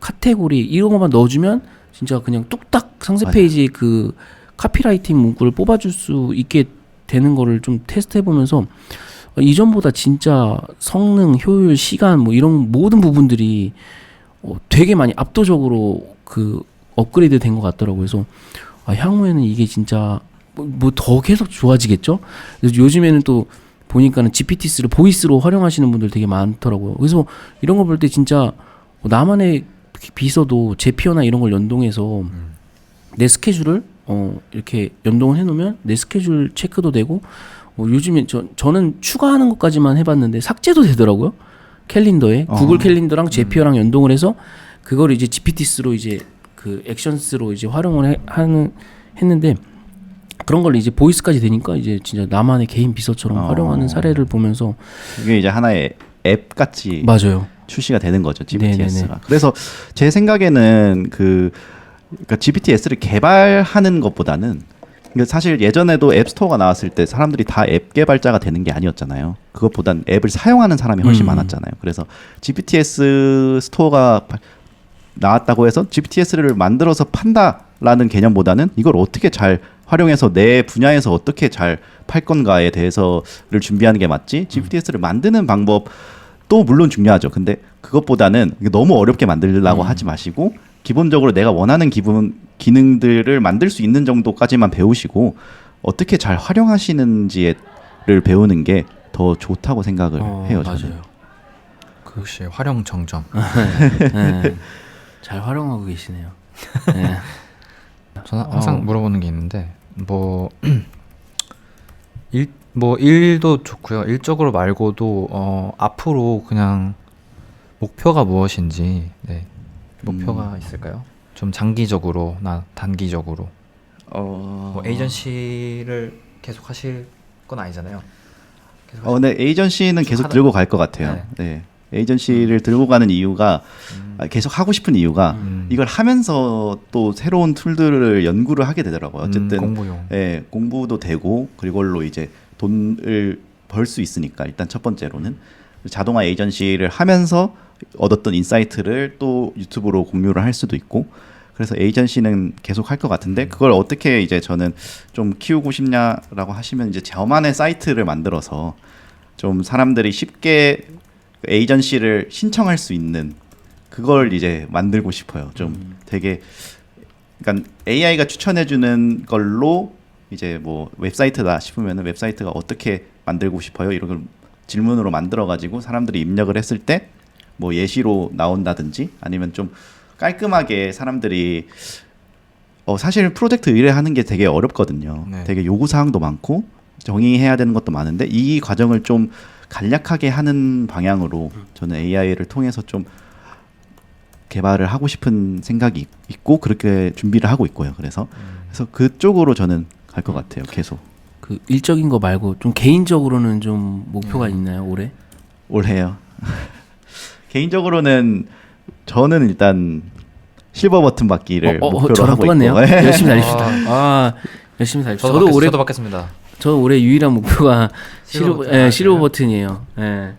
카테고리 이런 것만 넣어주면 진짜 그냥 뚝딱 상세 페이지 그 카피라이팅 문구를 뽑아줄 수 있게 되는 거를 좀 테스트해보면서 이전보다 진짜 성능, 효율, 시간 뭐 이런 모든 부분들이 되게 많이 압도적으로 그 업그레이드 된 것 같더라고요. 그래서 향후에는 이게 진짜 뭐 더 계속 좋아지겠죠? 그래서 요즘에는 또 보니까는 GPT-3를 보이스로 활용하시는 분들 되게 많더라고요. 그래서 이런 거 볼 때 진짜 나만의 비서도 제피어나 이런 걸 연동해서 내 스케줄을 이렇게 연동을 해놓으면 내 스케줄 체크도 되고 요즘에 저는 추가하는 것까지만 해봤는데 삭제도 되더라고요. 캘린더에 구글 캘린더랑 제피어랑 연동을 해서 그걸 이제 GPT-3로 이제 그 액션스로 이제 활용을 했는데 그런 걸 이제 보이스까지 되니까 이제 진짜 나만의 개인 비서처럼 활용하는 사례를 보면서 이게 이제 하나의 앱 같이 맞아요. 출시가 되는 거죠, GPTS가. 그래서 제 생각에는 그러니까 GPTS를 개발하는 것보다는 사실 예전에도 앱스토어가 나왔을 때 사람들이 다 앱 개발자가 되는 게 아니었잖아요. 그것보단 앱을 사용하는 사람이 훨씬 많았잖아요. 그래서 GPTS 스토어가 나왔다고 해서 GPTS를 만들어서 판다라는 개념보다는 이걸 어떻게 잘 활용해서 내 분야에서 어떻게 잘 팔 건가에 대해서를 준비하는 게 맞지. GPTS를 만드는 방법도 물론 중요하죠. 근데 그것보다는 너무 어렵게 만들려고 하지 마시고 기본적으로 내가 원하는 기능들을 만들 수 있는 정도까지만 배우시고 어떻게 잘 활용하시는지를 배우는 게 더 좋다고 생각을 해요. 저는. 맞아요. 그것이 활용 정점. 네. 잘 활용하고 계시네요. 네. 저는 항상 물어보는 게 있는데 뭐 일도 좋고요. 일적으로 말고도 앞으로 그냥 목표가 무엇인지 목표가 있을까요? 좀 장기적으로나 단기적으로. 뭐 에이전시를 계속 하실 건 아니잖아요. 네, 에이전시는 계속 들고 갈 것 같아요. 네. 에이전시를 들고 가는 이유가 계속 하고 싶은 이유가 이걸 하면서 또 새로운 툴들을 연구를 하게 되더라고요. 어쨌든 공부용. 예, 공부도 되고 그걸로 이제 돈을 벌 수 있으니까 일단 첫 번째로는 자동화 에이전시를 하면서 얻었던 인사이트를 또 유튜브로 공유를 할 수도 있고 그래서 에이전시는 계속 할 것 같은데 그걸 어떻게 이제 저는 좀 키우고 싶냐라고 하시면 이제 저만의 사이트를 만들어서 좀 사람들이 쉽게 에이전시를 신청할 수 있는 그걸 이제 만들고 싶어요. 좀 되게 그러니까 AI가 추천해주는 걸로 이제 뭐 웹사이트다 싶으면은 웹사이트가 어떻게 만들고 싶어요? 이런 걸 질문으로 만들어 가지고 사람들이 입력을 했을 때 뭐 예시로 나온다든지 아니면 좀 깔끔하게 사람들이 사실 프로젝트 의뢰하는 게 되게 어렵거든요. 네. 되게 요구 사항도 많고 정의해야 되는 것도 많은데 이 과정을 좀 간략하게 하는 방향으로 저는 AI를 통해서 좀 개발을 하고 싶은 생각이 있고 그렇게 준비를 하고 있고요. 그래서 그쪽으로 저는 갈 것 같아요. 계속. 그 일적인 거 말고 좀 개인적으로는 좀 목표가 있나요 올해? 올해요. 개인적으로는 저는 일단 실버 버튼 받기를 목표로 저랑 하고 똑같네요. 있고 열심히 달립시다. 열심히 달립시다. 저도 받겠습니다. 저 올해 유일한 목표가 실버 실버 버튼이에요. 예.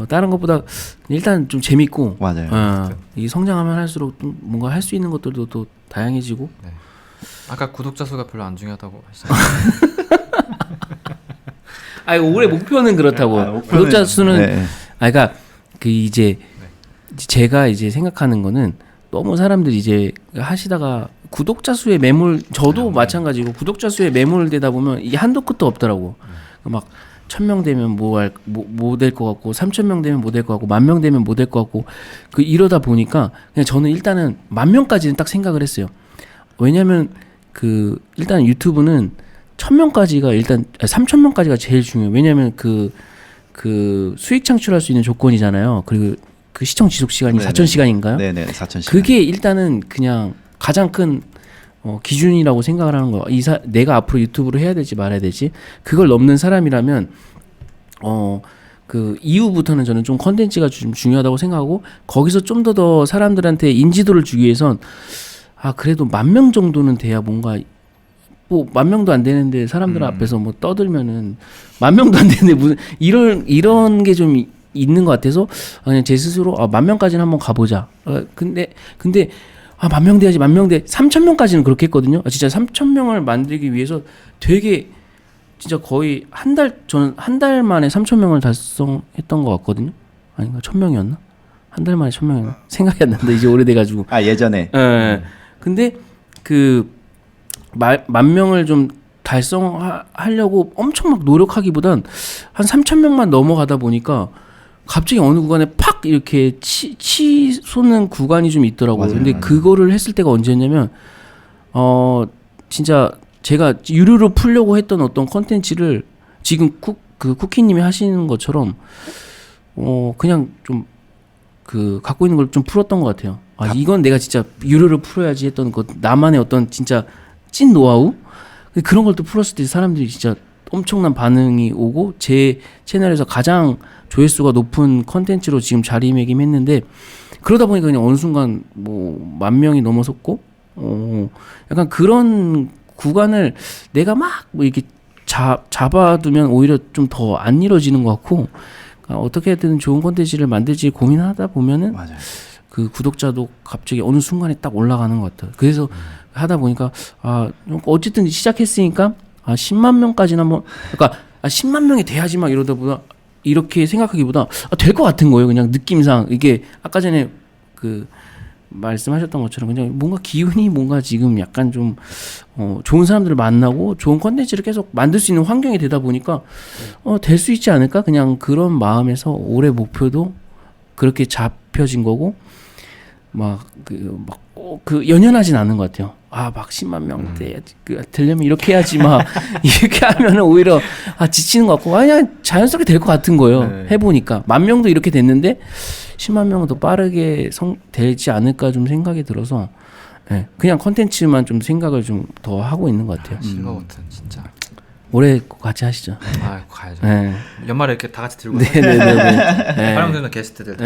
다른 것보다 일단 좀 재밌고 맞아요. 이 성장하면 할수록 좀 뭔가 할 수 있는 것들도 또 다양해지고. 네. 아까 구독자 수가 별로 안 중요하다고 하시잖아요. 올해 목표는 그렇다고. 목표는, 구독자 수는 네. 그러니까 그 이제 제가 이제 생각하는 거는 너무 사람들이 이제 하시다가 구독자 수에 저도 마찬가지고 구독자 수에 매몰되다 보면 이게 한도 끝도 없더라고. 막 1,000명 되면 뭐 될 것 같고 3,000명 되면 뭐 될 것 같고 10,000명 되면 뭐 될 것 같고 이러다 보니까 그냥 저는 일단은 10,000명까지는 딱 생각을 했어요. 왜냐면 일단 유튜브는 1,000명까지가 일단 3,000명까지가 제일 중요해요. 왜냐면 그 수익 창출할 수 있는 조건이잖아요. 그리고 그 시청 지속 시간이 4,000시간인가요? 네네 4,000시간. 그게 일단은 그냥 가장 큰 기준이라고 생각을 하는 거야. 내가 앞으로 유튜브를 해야 될지 말아야 될지 그걸 넘는 사람이라면 그 이후부터는 저는 좀 컨텐츠가 좀 중요하다고 생각하고 거기서 좀 더 사람들한테 인지도를 주기 위해선 그래도 10,000명 정도는 돼야 뭔가 뭐 10,000명도 안 되는데 사람들 앞에서 뭐 떠들면은 10,000명도 안 되는데 무슨 이런 게 좀 있는 것 같아서 그냥 제 스스로 10,000명까지는 한번 가보자. 근데 10,000명 돼야지 10,000명 돼 3,000명까지는 그렇게 했거든요. 진짜 3,000명을 만들기 위해서 되게 진짜 거의 저는 한 달 만에 3,000명을 달성했던 것 같거든요. 아닌가 1,000명이었나? 한 달 만에 1,000명이었나? 생각이 안 난다. 이제 오래돼가지고. 예전에. 예. 근데 10,000명을 좀 달성하려고 엄청 막 노력하기보단 한 3,000명만 넘어가다 보니까 갑자기 어느 구간에 팍 이렇게 치솟는 구간이 좀 있더라고요. 맞아요, 근데 맞아요. 그거를 했을 때가 언제였냐면 진짜 제가 유료로 풀려고 했던 어떤 컨텐츠를 지금 쿠키님이 하시는 것처럼 그냥 좀 갖고 있는 걸 좀 풀었던 것 같아요. 이건 내가 진짜 유료로 풀어야지 했던 것 나만의 어떤 진짜 찐 노하우 그런 걸 또 풀었을 때 사람들이 진짜 엄청난 반응이 오고 제 채널에서 가장 조회수가 높은 컨텐츠로 지금 자리매김했는데 그러다 보니까 그냥 어느 순간 뭐 10,000명이 넘어섰고 약간 그런 구간을 내가 막 뭐 이렇게 잡아두면 오히려 좀 더 안 이루어지는 것 같고 그러니까 어떻게든 좋은 컨텐츠를 만들지 고민하다 보면은 맞아요. 그 구독자도 갑자기 어느 순간에 딱 올라가는 것 같아요. 그래서 하다 보니까 어쨌든 시작했으니까 10만 명까지는 한번 그러니까 10만 명이 돼야지 막 이러다보다 이렇게 생각하기보다 될 것 같은 거예요. 그냥 느낌상 이게 아까 전에 말씀하셨던 것처럼 그냥 뭔가 기운이 뭔가 지금 약간 좀 좋은 사람들을 만나고 좋은 컨텐츠를 계속 만들 수 있는 환경이 되다 보니까 될 수 있지 않을까 그냥 그런 마음에서 올해 목표도 그렇게 잡혀진 거고 막 연연하진 않는 것 같아요. 막 10만 명대 되려면 이렇게 해야지 막 이렇게 하면은 오히려 지치는 것 같고 그냥 자연스럽게 될 것 같은 거예요. 네. 해보니까 10,000명도 이렇게 됐는데 10만 명은 더 빠르게 되지 않을까 좀 생각이 들어서 네, 그냥 컨텐츠만 좀 생각을 좀 더 하고 있는 것 같아요. 실버버튼 진짜. 올해 꼭 같이 하시죠. 가야죠. 네. 연말에 이렇게 다 같이 들고 네네네. 활용되는 게스트들 다.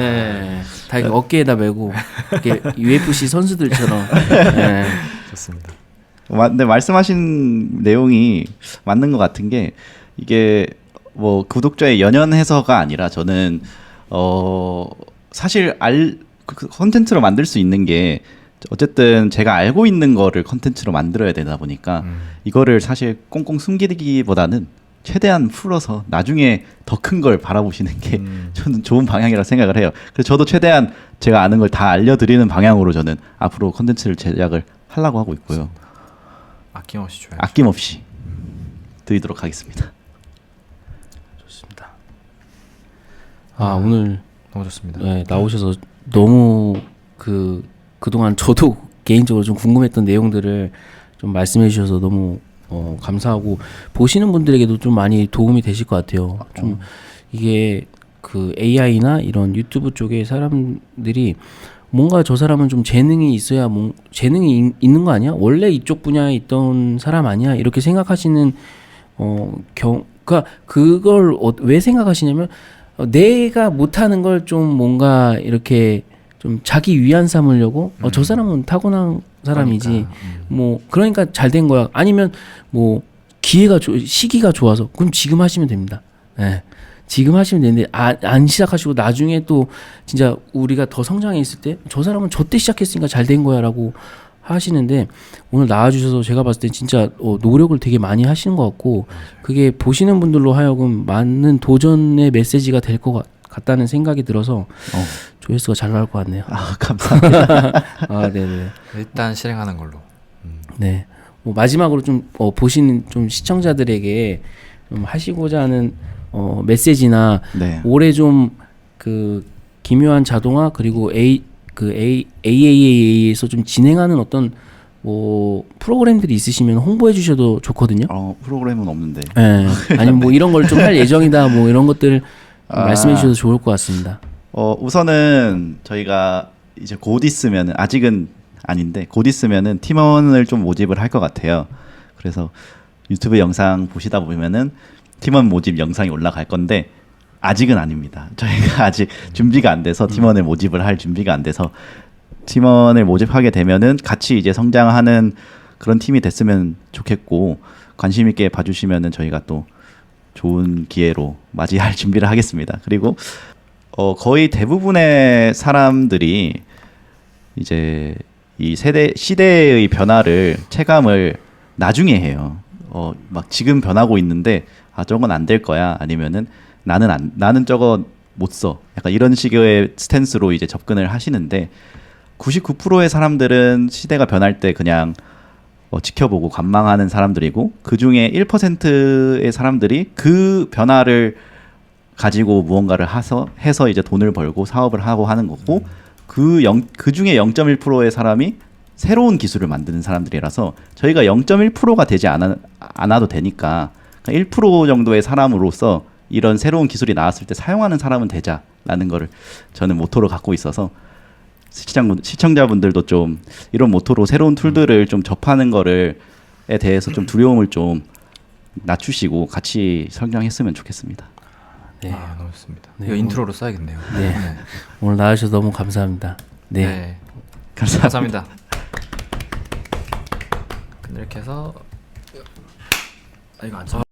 다 이렇게 어깨에다 메고 이렇게 UFC 선수들처럼. 네. 좋습니다. 근데 말씀하신 내용이 맞는 것 같은 게 이게 뭐 구독자에 연연해서가 아니라 저는 사실 그 컨텐츠로 만들 수 있는 게 어쨌든 제가 알고 있는 거를 컨텐츠로 만들어야 되다 보니까 이거를 사실 꽁꽁 숨기기보다는 최대한 풀어서 나중에 더 큰 걸 바라보시는 게 저는 좋은 방향이라 생각을 해요. 그래서 저도 최대한 제가 아는 걸 다 알려드리는 방향으로 저는 앞으로 컨텐츠를 제작을 하려고 하고 있고요. 아낌없이 줘야죠. 아낌없이 드리도록 하겠습니다. 좋습니다. 오늘 너무 좋습니다. 나오셔서 너무 그동안 저도 개인적으로 좀 궁금했던 내용들을 좀 말씀해 주셔서 너무 감사하고 보시는 분들에게도 좀 많이 도움이 되실 것 같아요. 좀 이게 그 AI나 이런 유튜브 쪽에 사람들이 뭔가 저 사람은 좀 재능이 있어야 재능이 있는 거 아니야? 원래 이쪽 분야에 있던 사람 아니야? 이렇게 생각하시는 그러니까 그걸 왜 생각하시냐면 내가 못하는 걸 좀 뭔가 이렇게 좀 자기 위안 삼으려고 저 사람은 타고난 사람이지 그러니까 잘 된 거야. 아니면 뭐 시기가 좋아서 그럼 지금 하시면 됩니다. 네. 지금 하시면 되는데 안 시작하시고 나중에 또 진짜 우리가 더 성장해 있을 때 저 사람은 저때 시작했으니까 잘 된 거야라고 하시는데 오늘 나와주셔서 제가 봤을 때 진짜 노력을 되게 많이 하시는 것 같고 그게 보시는 분들로 하여금 많은 도전의 메시지가 될 것 같다는 생각이 들어서 조회수가 잘 나올 것 같네요. 감사합니다. 네네. 일단 실행하는 걸로. 네. 마지막으로 좀 보시는 좀 시청자들에게 좀 하시고자 하는 메시지나 네. 올해 좀 그 기묘한 자동화 그리고 AAA에서 좀 진행하는 어떤 프로그램들이 있으시면 홍보해 주셔도 좋거든요. 프로그램은 없는데. 네. 아니면 이런 걸 좀 할 예정이다 이런 것들 말씀해 주셔도 좋을 것 같습니다. 우선은 저희가 이제 곧 있으면 아직은 아닌데 곧 있으면은 팀원을 좀 모집을 할 것 같아요. 그래서 유튜브 영상 보시다 보면은 팀원 모집 영상이 올라갈 건데 아직은 아닙니다. 저희가 아직 준비가 안 돼서 팀원을 모집을 할 준비가 안 돼서 팀원을 모집하게 되면은 같이 이제 성장하는 그런 팀이 됐으면 좋겠고 관심 있게 봐주시면은 저희가 또 좋은 기회로 맞이할 준비를 하겠습니다. 그리고 거의 대부분의 사람들이 이제 이 시대의 변화를 체감을 나중에 해요. 막 지금 변하고 있는데 저건 안 될 거야. 아니면은 나는 저거 못 써. 약간 이런 식의 스탠스로 이제 접근을 하시는데 99%의 사람들은 시대가 변할 때 그냥 지켜보고 관망하는 사람들이고 그 중에 1%의 사람들이 그 변화를 가지고 무언가를 해서 이제 돈을 벌고 사업을 하고 하는 거고 그 중에 0.1%의 사람이 새로운 기술을 만드는 사람들이라서 저희가 0.1%가 되지 않아도 되니까 1% 정도의 사람으로서 이런 새로운 기술이 나왔을 때 사용하는 사람은 되자라는 거를 저는 모토로 갖고 있어서 시청자분들도 좀 이런 모토로 새로운 툴들을 좀 접하는 거에 대해서 좀 두려움을 좀 낮추시고 같이 성장했으면 좋겠습니다. 네. 너무 좋습니다. 네, 이거 인트로로 써야겠네요. 네. 오늘 나와주셔서 너무 감사합니다. 네. 감사합니다. 이렇게 해서 이거 안 쳐.